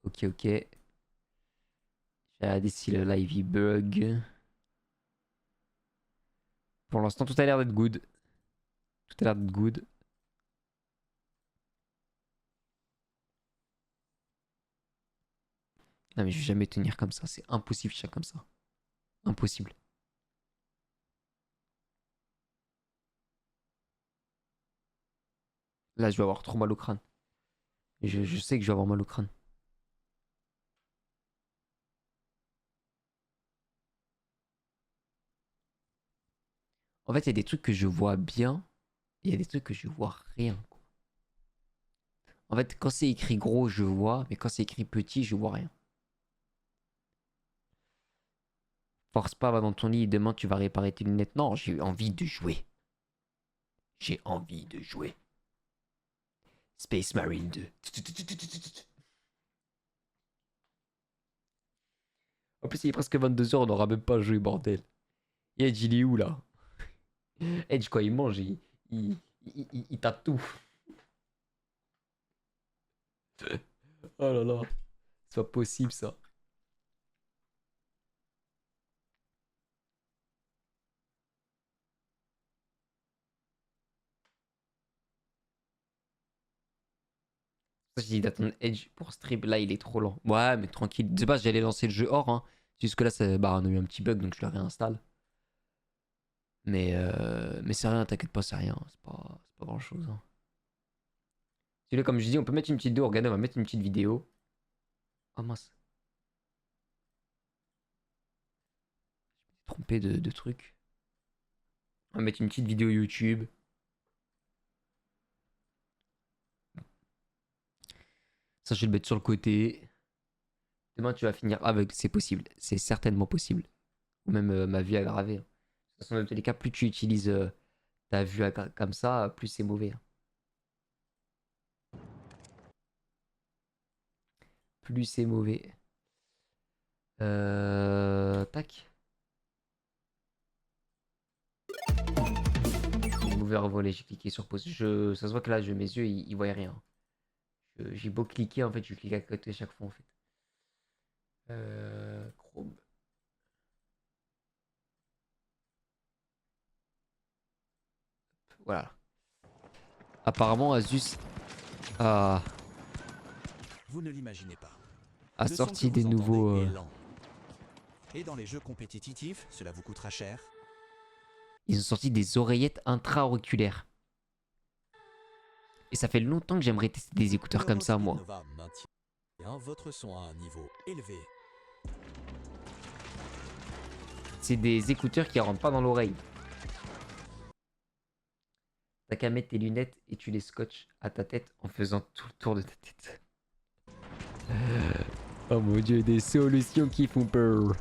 Ok. J'ai regardé si le live il bug. Pour l'instant, tout a l'air d'être good. Tout a l'air d'être good. Non, mais je vais jamais tenir comme ça. C'est impossible, je comme ça. Impossible. Là, je vais avoir trop mal au crâne. Je sais que je vais avoir mal au crâne. En fait, il y a des trucs que je vois bien. Et il y a des trucs que je vois rien, quoi. En fait, quand c'est écrit gros, je vois. Mais quand c'est écrit petit, je vois rien. Force pas, va dans ton lit. Demain, tu vas réparer tes lunettes. Non, j'ai envie de jouer. J'ai envie de jouer. Space Marine 2. En plus, il est presque 22h, on n'aura même pas joué, bordel. Et Edge, il est où là? Edge, quand il mange, il tape tout. Oh là là. C'est pas possible ça. Je dis d'attendre Edge pour stream. Là, il est trop lent. Ouais, mais tranquille. De base, j'allais lancer le jeu hors, hein. Jusque là, on a eu un petit bug, donc je le réinstalle. Mais c'est rien, t'inquiète pas, c'est rien. C'est pas grand chose, hein. Tu vois, comme je dis, on peut mettre une petite vidéo. Regardez, on va mettre une petite vidéo. Oh mince. Je me suis trompé de truc. On va mettre une petite vidéo YouTube. Ça, je vais le mettre sur le côté. Demain, tu vas finir aveugle. C'est possible. C'est certainement possible. Ou même ma vue aggravée, hein. De toute façon, dans tous les cas, plus tu utilises ta vue comme ça, plus c'est mauvais, hein. Plus c'est mauvais. Tac. Ouvert volet, j'ai cliqué sur pause. Ça se voit que là, mes yeux, ils voient rien. J'ai beau cliquer, en fait, je clique à côté chaque fois, en fait. Chrome. Voilà. Apparemment, Asus a, Vous ne l'imaginez pas. a Le son sorti que des vous entendez nouveaux. est lent. Et dans les jeux compétitifs, cela vous coûtera cher. Ils ont sorti des oreillettes intra-auriculaires. Et ça fait longtemps que j'aimerais tester des écouteurs comme ça, moi. Nova maintient votre son à un niveau élevé. C'est des écouteurs qui rentrent pas dans l'oreille. T'as qu'à mettre tes lunettes et tu les scotches à ta tête en faisant tout le tour de ta tête. Oh mon dieu, des solutions qui font peur.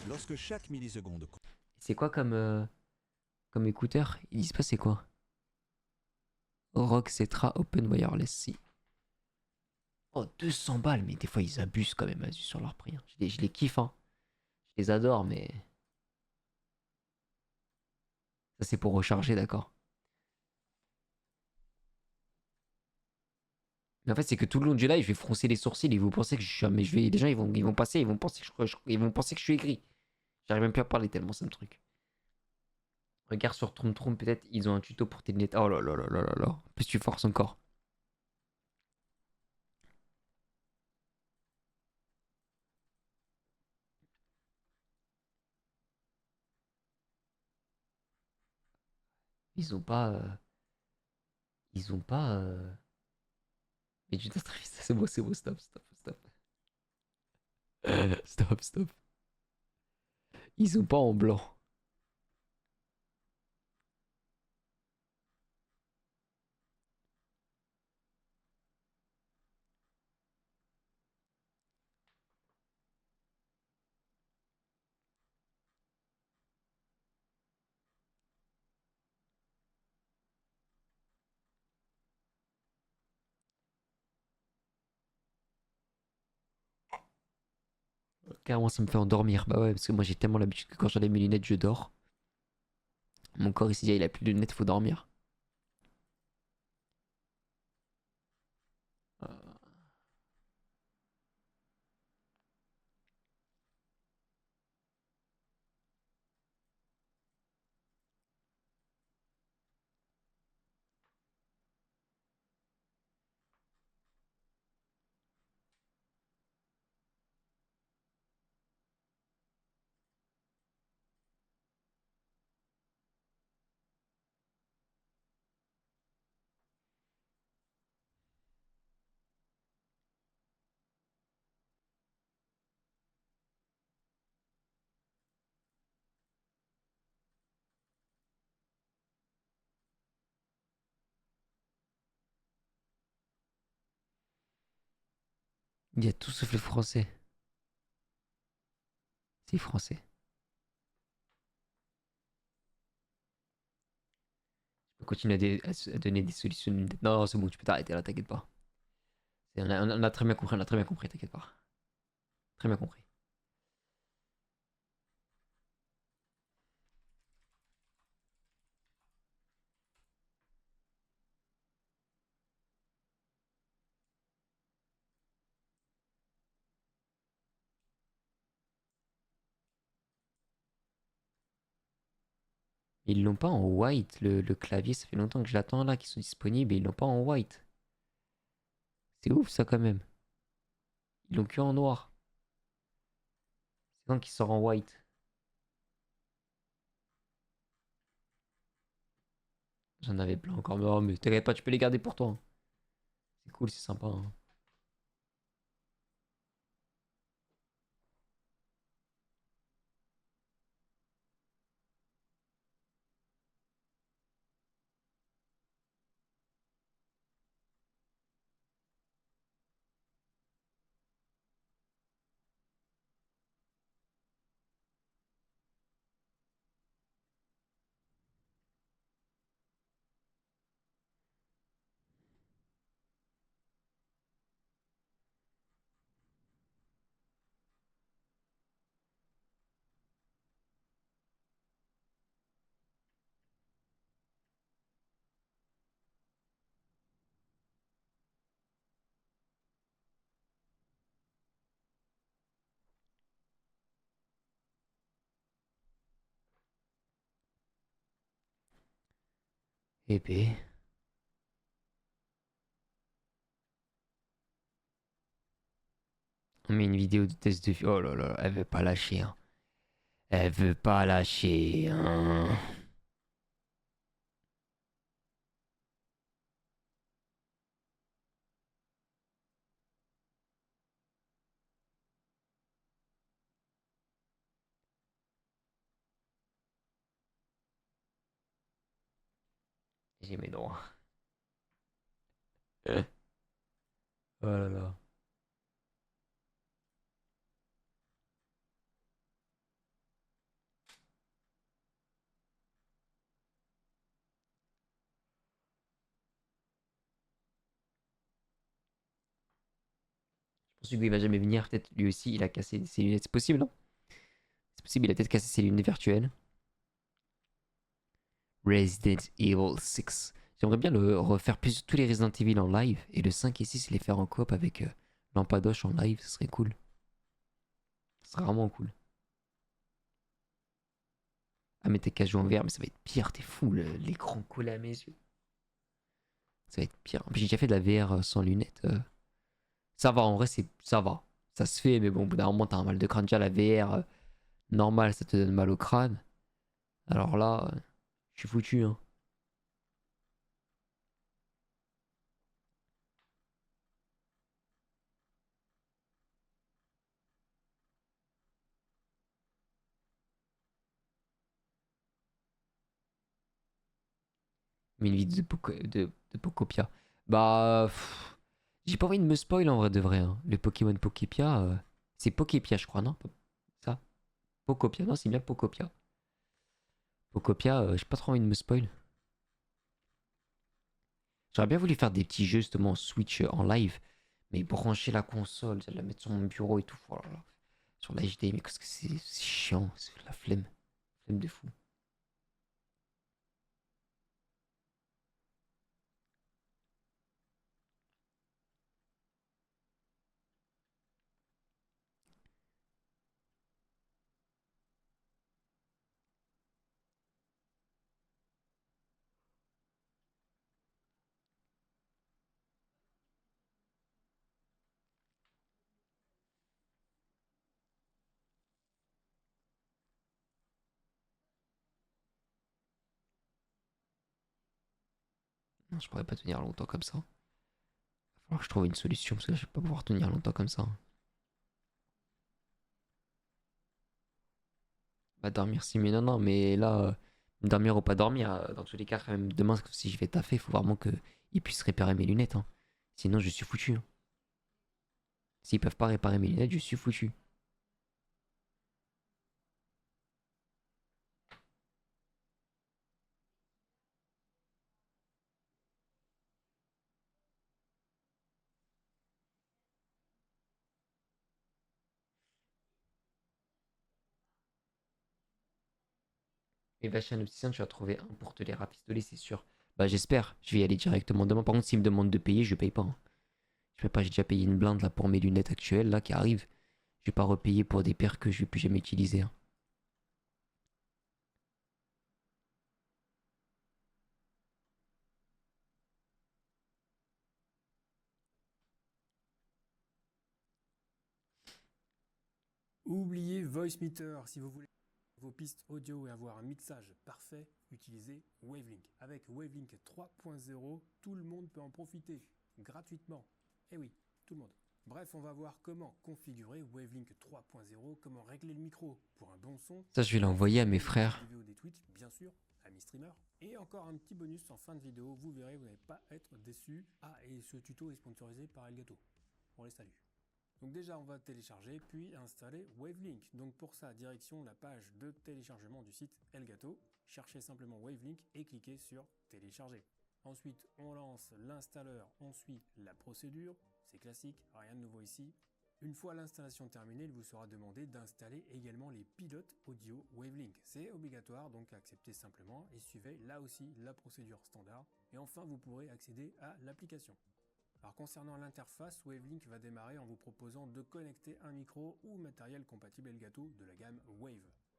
Lorsque chaque milliseconde C'est quoi comme écouteur? Ils disent pas c'est quoi? Rock Cetra Open Wireless C. Oh, 200 balles, mais des fois ils abusent quand même Asus sur leur prix. Hein. Je les kiffe, hein. Je les adore, mais... Ça c'est pour recharger, d'accord. Mais en fait, c'est que tout le long du live, je vais froncer les sourcils et vous pensez que je suis... Mais les gens, ils vont passer, ils vont penser que je suis aigri. J'arrive même plus à parler tellement c'est un truc. Regarde sur Troom Troom, peut-être ils ont un tuto pour tes lunettes. Oh là là là là là là. Plus tu forces encore. Ils ont pas... Ils ont pas... Mais du triste, c'est beau, stop, stop, stop. Stop, stop. Ils ont pas en blanc. Carrément, ça me fait endormir. Bah ouais, parce que moi j'ai tellement l'habitude que quand j'enlève mes lunettes, je dors. Mon corps ici, il a plus de lunettes, faut dormir. Il y a tout sauf le français. C'est français. Je peux continuer à donner des solutions. Non, c'est bon, tu peux t'arrêter là, t'inquiète pas. On a très bien compris, t'inquiète pas. Très bien compris. Ils l'ont pas en white, le clavier, ça fait longtemps que je l'attends là, qu'ils sont disponibles et ils l'ont pas en white. C'est ouf ça quand même. Ils l'ont que en noir. C'est quand qu'il sort en white. J'en avais plein encore, mais, oh, mais t'inquiète pas, tu peux les garder pour toi. Hein. C'est cool, c'est sympa. Hein. Épée. On met une vidéo de test de... Oh là là, elle veut pas lâcher. Hein. Elle veut pas lâcher. Hein. J'ai mes droits. Oh là là. Je pense qu'il va jamais venir. Peut-être lui aussi, il a cassé ses lunettes. C'est possible, non? C'est possible, il a peut-être cassé ses lunettes virtuelles. Resident Evil 6. J'aimerais bien le refaire plus tous les Resident Evil en live. Et le 5 et 6, les faire en coop avec Lampadoche en live. Ce serait cool. Ce serait vraiment cool. Ah, mais t'es qu'à jouer en VR, mais ça va être pire. T'es fou, l'écran collé à mes yeux. Ça va être pire. J'ai déjà fait de la VR sans lunettes. Ça va, en vrai, ça va. Ça se fait, mais bon, au bout d'un moment, t'as un mal de crâne. Déjà, la VR normale, ça te donne mal au crâne. Alors là, je suis foutu, hein. Mais une vidéo de Pokopia. Bah, j'ai pas envie de me spoil en vrai de vrai. Hein. Le Pokémon Poképia, c'est Poképia, je crois, non? Ça? Pokopia, non, c'est bien Pokopia. Pokopia, j'ai pas trop envie de me spoil. J'aurais bien voulu faire des petits jeux justement Switch en live, mais brancher la console, la mettre sur mon bureau et tout. Oh là là. Sur la HDMI, parce que c'est chiant, c'est la flemme. Flemme de fou. Non, je pourrais pas tenir longtemps comme ça. Il va falloir que je trouve une solution, parce que là, je vais pas pouvoir tenir longtemps comme ça. Bah dormir si, mais non, mais là, dormir ou pas dormir, dans tous les cas, quand même, demain, si je vais taffer, il faut vraiment qu'ils puissent réparer mes lunettes. Hein. Sinon, je suis foutu. Hein. S'ils peuvent pas réparer mes lunettes, je suis foutu. Et va chez un opticien, tu vas trouver un pour te les rafistoler, c'est sûr. Bah j'espère, je vais y aller directement demain. Par contre, s'il me demande de payer, je paye pas. Hein. Je paye pas, j'ai déjà payé une blinde là pour mes lunettes actuelles là qui arrivent. Je vais pas repayer pour des paires que je vais plus jamais utiliser. Hein. Oubliez VoiceMeter si vous voulez vos pistes audio et avoir un mixage parfait, utilisez Wavelink. Avec Wavelink 3.0, tout le monde peut en profiter gratuitement. Eh oui, tout le monde. Bref, on va voir comment configurer Wavelink 3.0, comment régler le micro pour un bon son. Ça, je vais l'envoyer à mes frères. Des vidéos des Twitch, bien sûr, à mes streamers. Et encore un petit bonus en fin de vidéo, vous verrez, vous n'allez pas être déçus. Ah, et ce tuto est sponsorisé par Elgato. On les salue. Donc déjà, on va télécharger puis installer Wavelink. Donc pour ça, direction la page de téléchargement du site Elgato. Cherchez simplement Wavelink et cliquez sur télécharger. Ensuite, on lance l'installeur, on suit la procédure. C'est classique, rien de nouveau ici. Une fois l'installation terminée, il vous sera demandé d'installer également les pilotes audio Wavelink. C'est obligatoire, donc acceptez simplement et suivez là aussi la procédure standard. Et enfin, vous pourrez accéder à l'application. Alors concernant l'interface, Wavelink va démarrer en vous proposant de connecter un micro ou matériel compatible Elgato de la gamme Wave.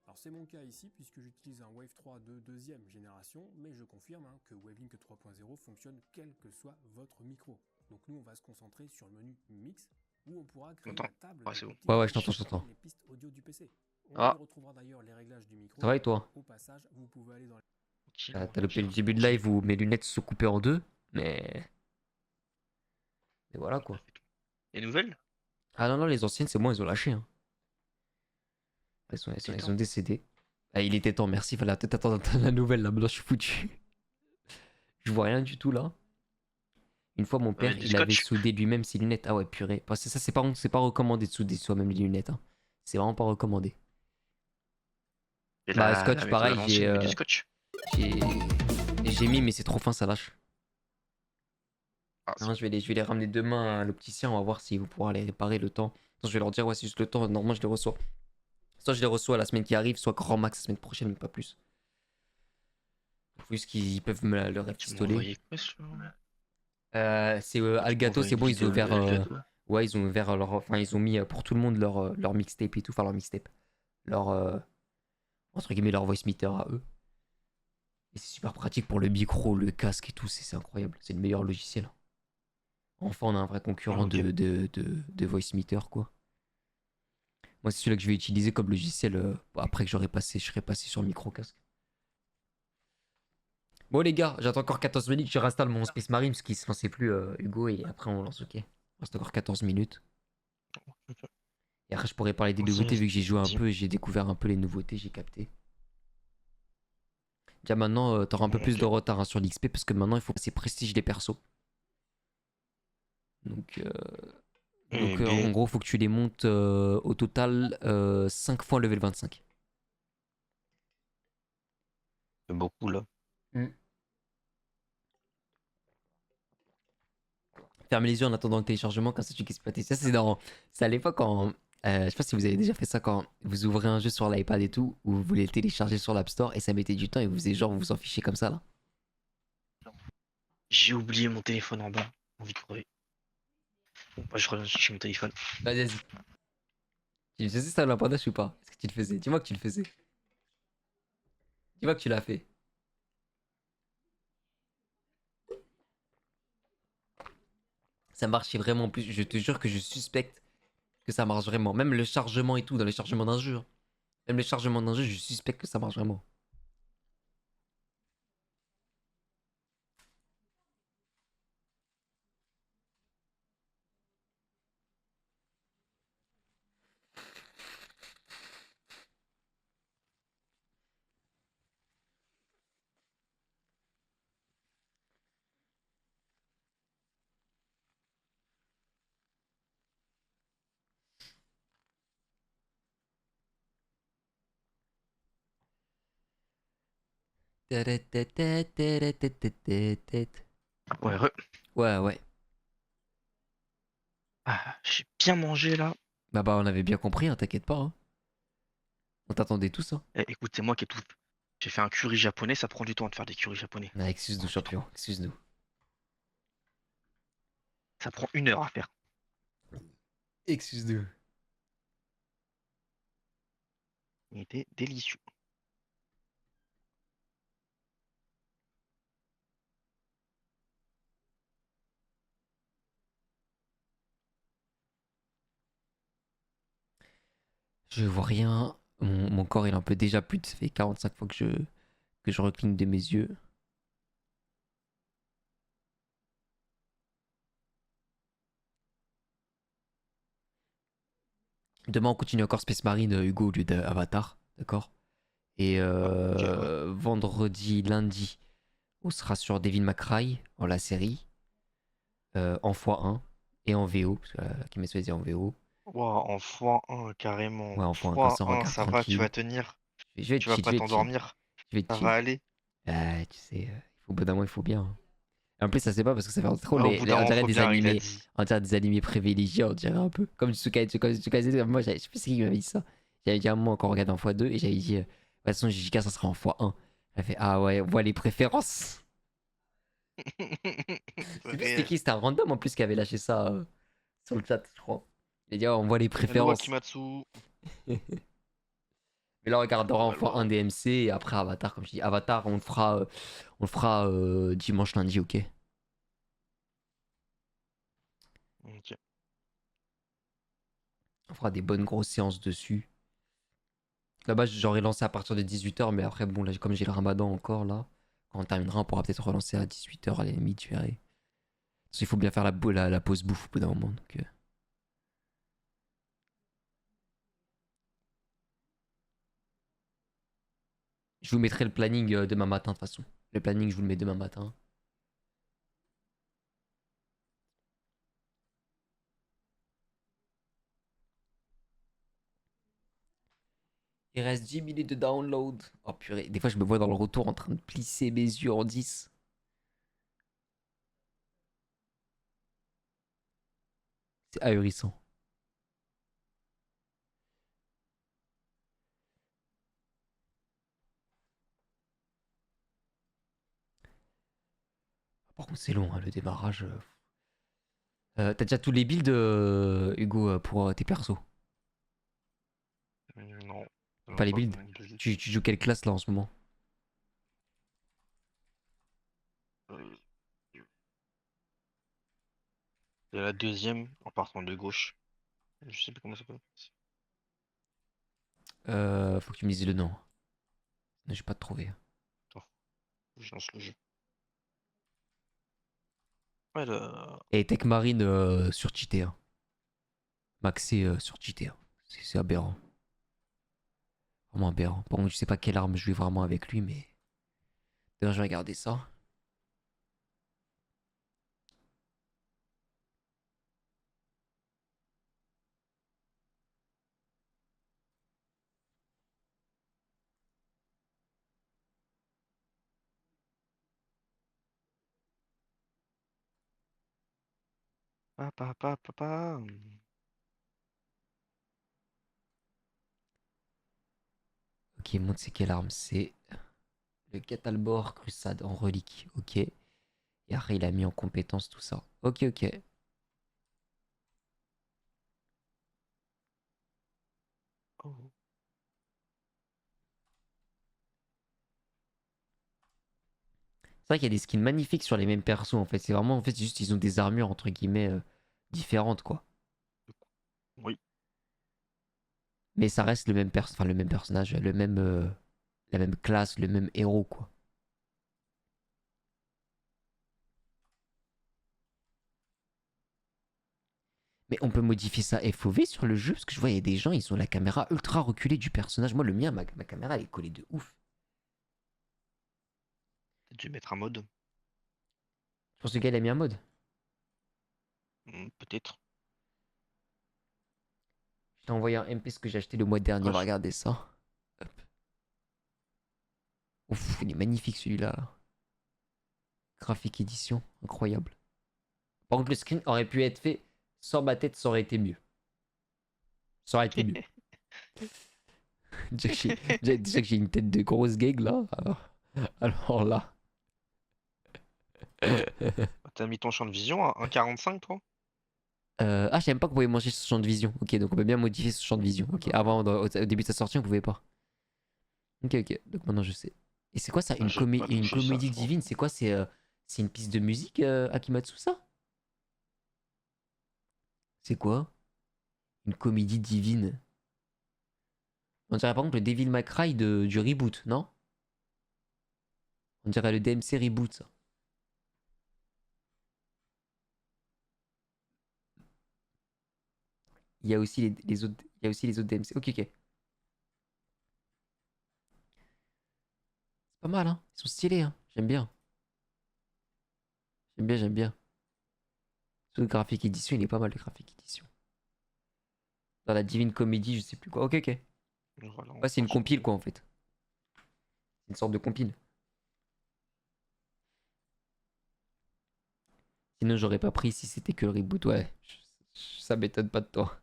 Alors c'est mon cas ici puisque j'utilise un Wave 3 de deuxième génération, mais je confirme que Wavelink 3.0 fonctionne quel que soit votre micro. Donc nous on va se concentrer sur le menu Mix où on pourra créer la table Ouais, c'est bon. Ouais, je t'entends, je t'entends. les pistes audio du PC. On Ah. y retrouvera d'ailleurs les réglages du micro. Ça va et toi? Au passage, vous pouvez aller dans les... T'as loupé le début de live où mes lunettes se sont coupées en deux, mais voilà quoi. Les nouvelles? Ah non, non, les anciennes, c'est bon, ils ont lâché. Hein. Elles sont décédées. Ah, il était temps, merci, fallait peut-être attendre la nouvelle là, maintenant je suis foutu. Je vois rien du tout là. Une fois, mon père, du il avait scotch. soudé lui-même ses lunettes. Ah ouais, purée. Parce que ça, c'est pas recommandé de souder soi-même les lunettes. Hein. C'est vraiment pas recommandé. Et Bah, la scotch, méthode pareil, à l'ancienne, mais du scotch. j'ai mis, mais c'est trop fin, ça lâche. Ah, Non, je vais les ramener demain à l'opticien, on va voir s'ils vont pouvoir les réparer le temps. Je vais leur dire, ouais, c'est juste le temps, normalement je les reçois. Soit je les reçois la semaine qui arrive, soit grand max la semaine prochaine, mais pas plus. Faut juste qu'ils peuvent me le rafistoler. C'est Algato, c'est bon, ils ont ouvert. Ouais, ils ont ouvert leur. Enfin, ils ont mis pour tout le monde leur mixtape et tout. Enfin, leur mixtape. Leur. Entre guillemets, leur voice meter à eux. Et c'est super pratique pour le micro, le casque et tout. C'est incroyable. C'est le meilleur logiciel. Enfin, on a un vrai concurrent de voice meter, quoi. Moi, c'est celui-là que je vais utiliser comme logiciel après que je serai passé sur le micro-casque. Bon, les gars, j'attends encore 14 minutes. Je réinstalle mon Space Marine parce qu'il se lançait plus, Hugo, et après on lance, ok. Il reste encore 14 minutes. Et après, je pourrais parler des nouveautés vu que j'ai joué un peu et j'ai découvert un peu les nouveautés, j'ai capté. Déjà maintenant, t'auras un peu plus de retard sur l'XP parce que maintenant il faut passer prestige des persos. Donc, en gros, faut que tu les montes au total 5 fois level 25. C'est beaucoup là. Fermez les yeux en attendant le téléchargement, comme ça tu exploites. Ça, c'est à l'époque quand. Je sais pas si vous avez déjà fait ça quand vous ouvrez un jeu sur l'iPad et tout, ou vous voulez le télécharger sur l'App Store et ça mettait du temps et vous faisiez genre vous vous en fichez comme ça là. J'ai oublié mon téléphone en bas. Envie de crever. Bon, bah, je reviens chercher mon téléphone. Vas-y. Tu le faisais ça, l'impanage ou pas? Est-ce que tu le faisais? Dis-moi que tu le faisais. Dis-moi que tu l'as fait. Ça marchait vraiment plus. Je te jure que je suspecte que ça marche vraiment. Même le chargement et tout, dans le chargement d'un jeu. Hein. Même le chargement d'un jeu, je suspecte que ça marche vraiment. Ouais, Ouais. Ah, j'ai bien mangé là. Bah, on avait bien compris, hein, t'inquiète pas. Hein. On t'attendait tous. Hein. Eh, écoute, c'est moi qui ai tout. J'ai fait un curry japonais, ça prend du temps de faire des currys japonais. Ah, excuse-nous, champion, excuse-nous. Ça prend 1 heure à faire. Excuse-nous. Il était délicieux. Je vois rien. Mon corps il est un peu déjà plus. Ça fait 45 fois que je recligne de mes yeux. Demain on continue encore Space Marine, Hugo, au lieu d'Avatar. D'accord. Et vendredi, lundi, on sera sur Devil May Cry, en la série. En x1 et en VO. Parce que Kimetsu est en VO. Wow, en x1 carrément. Ouais, en x1 comme ça, on regarde ça va, tranquille. tu vas tenir. Je vais Tu vas pas t'endormir. Ça va aller. Tu sais, au bout d'un moment, il faut bien. Hein. Et en plus, ça c'est pas parce que ça fait trop Au on bout d'un moment, dirait faut des bien, il a animés. dit. On dirait des animés privilégiés, on dirait un peu. Comme Tsukaze. Moi, je sais pas qui m'avait dit ça. J'avais dit à un moment quand on regarde en x2 et j'avais dit, de toute façon, JJK, ça sera en x1. Elle fait, ah ouais, on voit les préférences. C'était qui? C'était un random en plus qui avait lâché ça sur le chat, je crois. Il a dit, oh, on voit les préférences. Kimatsu. Mais là, on regardera enfin un DMC et après Avatar, comme je dis. Avatar, on le fera dimanche, lundi, ok? Ok. On fera des bonnes grosses séances dessus. Là-bas, j'aurais lancé à partir de 18h, mais après, bon, là, comme j'ai le ramadan encore, là, quand on terminera, on pourra peut-être relancer à 18h à la limite, tu verrais. Parce qu'il faut bien faire la pause bouffe au bout d'un moment. Donc, je vous mettrai le planning demain matin, de toute façon. Le planning, je vous le mets demain matin. Il reste 10 minutes de download. Oh purée, des fois je me vois dans le retour en train de plisser mes yeux en 10. C'est ahurissant. Par contre, c'est long, hein, le démarrage. T'as déjà tous les builds, Hugo, pour tes persos? Non. Pas les builds? Tu joues quelle classe là en ce moment? C'est la deuxième en partant de gauche. Je sais plus comment ça s'appelle. Faut que tu me dises le nom. Je vais pas te trouver. Attends, je lance le jeu. Ouais, Et Tech Marine sur cheaté. Hein. Maxé sur cheaté. Hein. C'est aberrant. Vraiment aberrant. Bon, je sais pas quelle arme jouer vraiment avec lui, mais. D'ailleurs, je vais regarder ça. Papa. Ok, montre c'est quelle arme. C'est le Catalbor Crusade en relique. Ok. Et après, il a mis en compétence tout ça. Ok, ok. Oh. C'est vrai qu'il y a des skins magnifiques sur les mêmes persos en fait. C'est vraiment, en fait, c'est juste ils ont des armures entre guillemets différentes quoi. Oui. Mais ça reste le même enfin, le même personnage, le même, la même classe, le même héros quoi. Mais on peut modifier ça FOV sur le jeu parce que je vois il y a des gens ils ont la caméra ultra reculée du personnage. Moi le mien, ma caméra elle est collée de ouf. T'as dû mettre un mode. Je pense que le gars il a mis un mode. Peut-être. Je t'ai envoyé un MP ce que j'ai acheté le mois dernier. On va regarder ça. Hop. Ouf, il est magnifique celui-là. Là. Graphique édition, incroyable. Par contre, le screen aurait pu être fait sans ma tête, ça aurait été mieux. Ça aurait été mieux. déjà que j'ai une tête de grosse gag là. Alors là. T'as mis ton champ de vision à 1,45 toi? Ah, je savais même pas qu'on pouvait manger ce champ de vision. Ok, donc on peut bien modifier ce champ de vision. Ok, avant, au début de sa sortie, on pouvait pas. Ok, ok. Donc maintenant, je sais. Et c'est quoi ça? Une comédie divine? C'est quoi? C'est une piste de musique, Akimatsu, ça? C'est quoi? Une comédie divine? On dirait par exemple le Devil May Cry du reboot, non? On dirait le DMC reboot, ça. Il y a aussi les autres, il y a aussi les autres DMC. Ok, ok. C'est pas mal, hein. Ils sont stylés, hein. J'aime bien. J'aime bien, j'aime bien. Le graphique édition, il est pas mal, le graphique édition. Dans la Divine Comedy, je sais plus quoi. Ok, ok. Voilà, Ouais, c'est une compile, quoi, en fait. C'est une sorte de compile. Sinon, j'aurais pas pris si c'était que le reboot. Ouais, ça m'étonne pas de toi.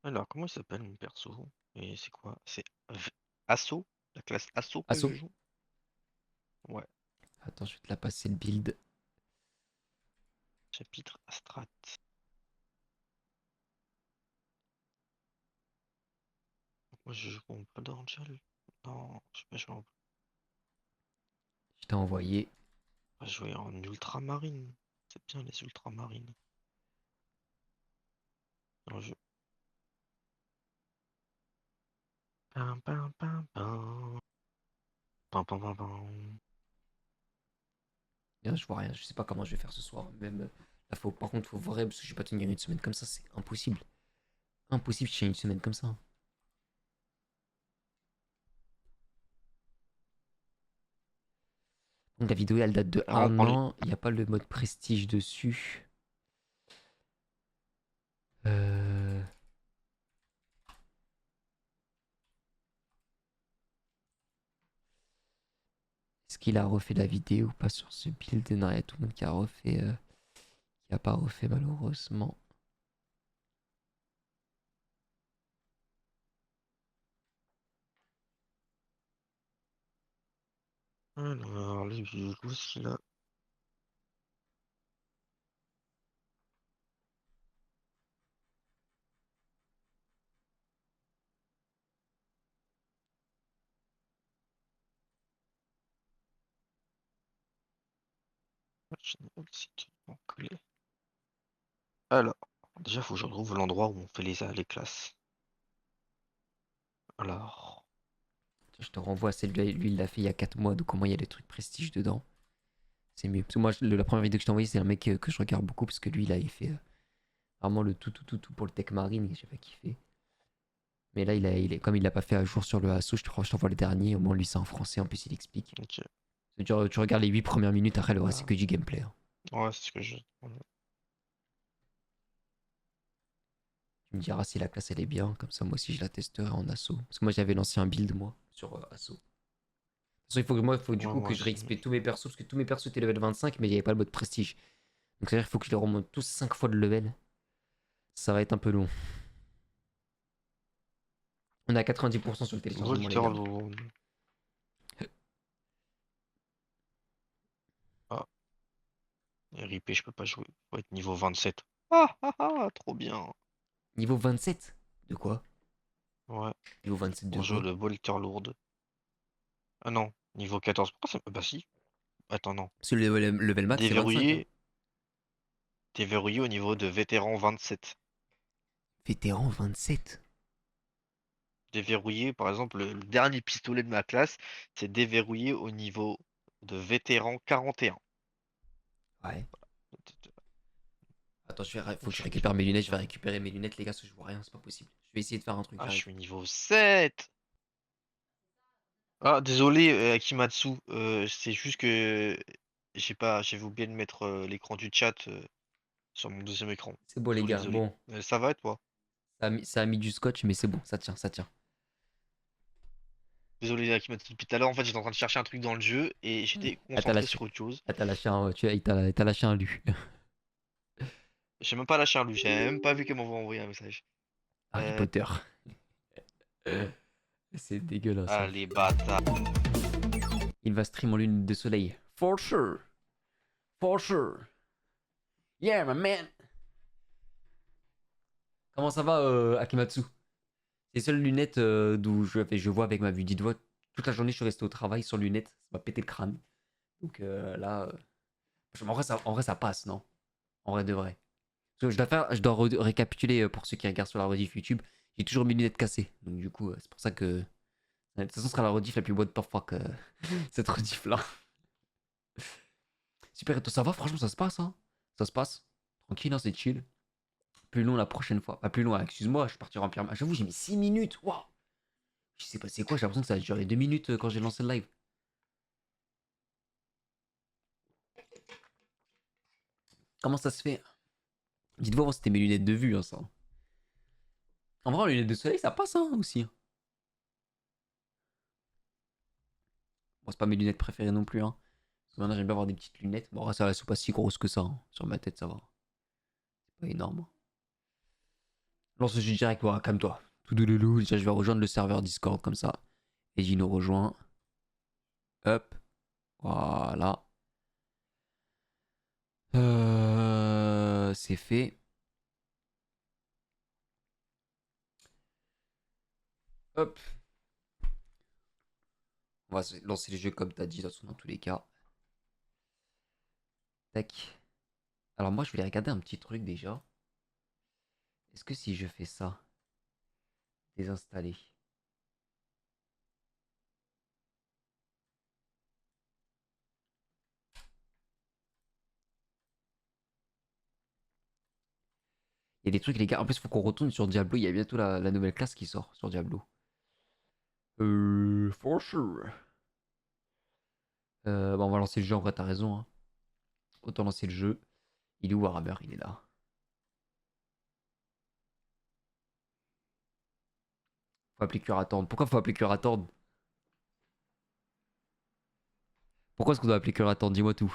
Alors, comment il s'appelle mon perso? Et c'est quoi? C'est Asso? La classe Asso que Asso. je joue? Ouais. Attends, je vais te la passer le build. Chapitre Astrat. Moi je joue en pas d'Angel. Non, je sais pas jouer en. Je t'ai envoyé. On va jouer en ultramarine. C'est bien les ultramarines. Alors je. Pam pam pam pam. Pam pam pam pam. Bien, je vois rien, je sais pas comment je vais faire ce soir. Même là, par contre, faut vrai, parce que je vais pas tenir une semaine comme ça, c'est impossible. Impossible de tenir une semaine comme ça. Donc la vidéo elle date de un an, il n'y a pas le mode prestige dessus. Est-ce qu'il a refait la vidéo ou pas sur ce build? Non, il y a tout le monde qui a refait. Qui a pas refait malheureusement. Alors, lui, je joue ce qu'il a. Alors, déjà, faut que je retrouve l'endroit où on fait les classes. Alors. Je te renvoie à celle-là, lui il l'a fait il y a 4 mois, donc au moins il y a des trucs prestige dedans. C'est mieux. Parce que moi, la première vidéo que je t'ai envoyée, c'est un mec que je regarde beaucoup, parce que lui il avait fait vraiment le tout pour le tech marine, et j'ai pas kiffé. Mais là, comme il l'a pas fait à jour sur le ASO, je t'envoie le dernier, au moins lui c'est en français, en plus il explique. Ok. Tu regardes les 8 premières minutes, après le reste c'est que du gameplay. Hein. Ouais, c'est ce que je. Tu me diras si la classe elle est bien, comme ça moi aussi je la testerai en ASO. Parce que moi j'avais lancé un build moi sur ASO. De toute façon, il faut du coup que je réexpé tous mes persos, parce que tous mes persos étaient level 25, mais il n'y avait pas le mode prestige. Donc c'est-à-dire qu'il faut que je les remonte tous 5 fois de level. Ça va être un peu long. On est à 90% sur le téléchargement, les gars. Ah. RIP, je peux pas jouer. Faut être niveau 27. Ah ah ah, trop bien. Niveau 27? De quoi? Ouais. Niveau 27 de On joue quoi? le bolter lourde. Ah non, niveau 14. Pourquoi ça... Bah si. Attends, non. Parce que le level max c'est 25. Hein. T'es verrouillé au niveau de vétéran 27. Vétéran 27? Déverrouillé, par exemple, le dernier pistolet de ma classe, c'est déverrouillé au niveau de vétéran 41. Ouais. Attends, faut que je récupère mes lunettes, je vais récupérer mes lunettes les gars, parce que je vois rien, c'est pas possible. Je vais essayer de faire un truc. Ah, je suis niveau 7. Ah, désolé, Akimatsu, c'est juste que j'avais oublié de mettre l'écran du chat sur mon deuxième écran. C'est beau les gars, désolé. bon. Ça va et toi? Ça a mis du scotch, mais c'est bon, ça tient, ça tient. Désolé Akimatsu, depuis tout à l'heure, en fait, j'étais en train de chercher un truc dans le jeu et j'étais concentré sur autre chose. Ah, t'as lâché un lu. J'ai même pas lâché un lu, j'ai même pas vu qu'elle m'envoie envoyer un message. Harry Potter. C'est dégueulasse. Ah, les bâtards. Il va stream en lune de soleil. For sure. For sure. Yeah, my man. Comment ça va, Akimatsu? C'est les seules lunettes d'où je vois avec ma vue d'Idois. Toute la journée, je suis resté au travail sans lunettes. Ça m'a pété le crâne. Donc là. En vrai, ça passe, non? En vrai de vrai. Parce que je dois récapituler pour ceux qui regardent sur la rediff YouTube. J'ai toujours mes lunettes cassées. Donc du coup, c'est pour ça que. De toute façon, ce sera la rediff la plus what the fuck. Cette rediff là. Super, et toi, ça va? Franchement, ça se passe, hein? Ça se passe. Tranquille, hein, c'est chill. Plus long la prochaine fois. Pas plus long, excuse-moi, je suis parti remplir. J'avoue, j'ai mis 6 minutes. Waouh! Je sais pas c'est quoi, j'ai l'impression que ça a duré 2 minutes quand j'ai lancé le live. Comment ça se fait? Dites-vous avant c'était mes lunettes de vue, hein, ça. En vrai, les lunettes de soleil, ça passe, hein, aussi. Bon, c'est pas mes lunettes préférées non plus, hein. Parce que maintenant, j'aime bien avoir des petites lunettes. Bon, ça, elles sont pas si grosses que ça. Hein. Sur ma tête, ça va. C'est pas énorme. Lance le jeu direct, voilà, calme-toi. Tout de loulou. Déjà, je vais rejoindre le serveur Discord comme ça. Et j'y nous rejoint. Hop. Voilà. c'est fait. Hop. On va lancer le jeu comme t'as dit, de toute façon, dans tous les cas. Tac. Alors moi, je voulais regarder un petit truc déjà. Est-ce que si je fais ça, désinstaller. Il y a des trucs, les gars. En plus, il faut qu'on retourne sur Diablo. Il y a bientôt la nouvelle classe qui sort sur Diablo. For sure. Bon, on va lancer le jeu. En vrai, t'as raison. Hein. Autant lancer le jeu. Il est où Warhammer? Il est là. Faut appeler cure attendre. Pourquoi faut appeler cure attendre? Pourquoi est-ce qu'on doit appeler cure attendre? Dis-moi tout.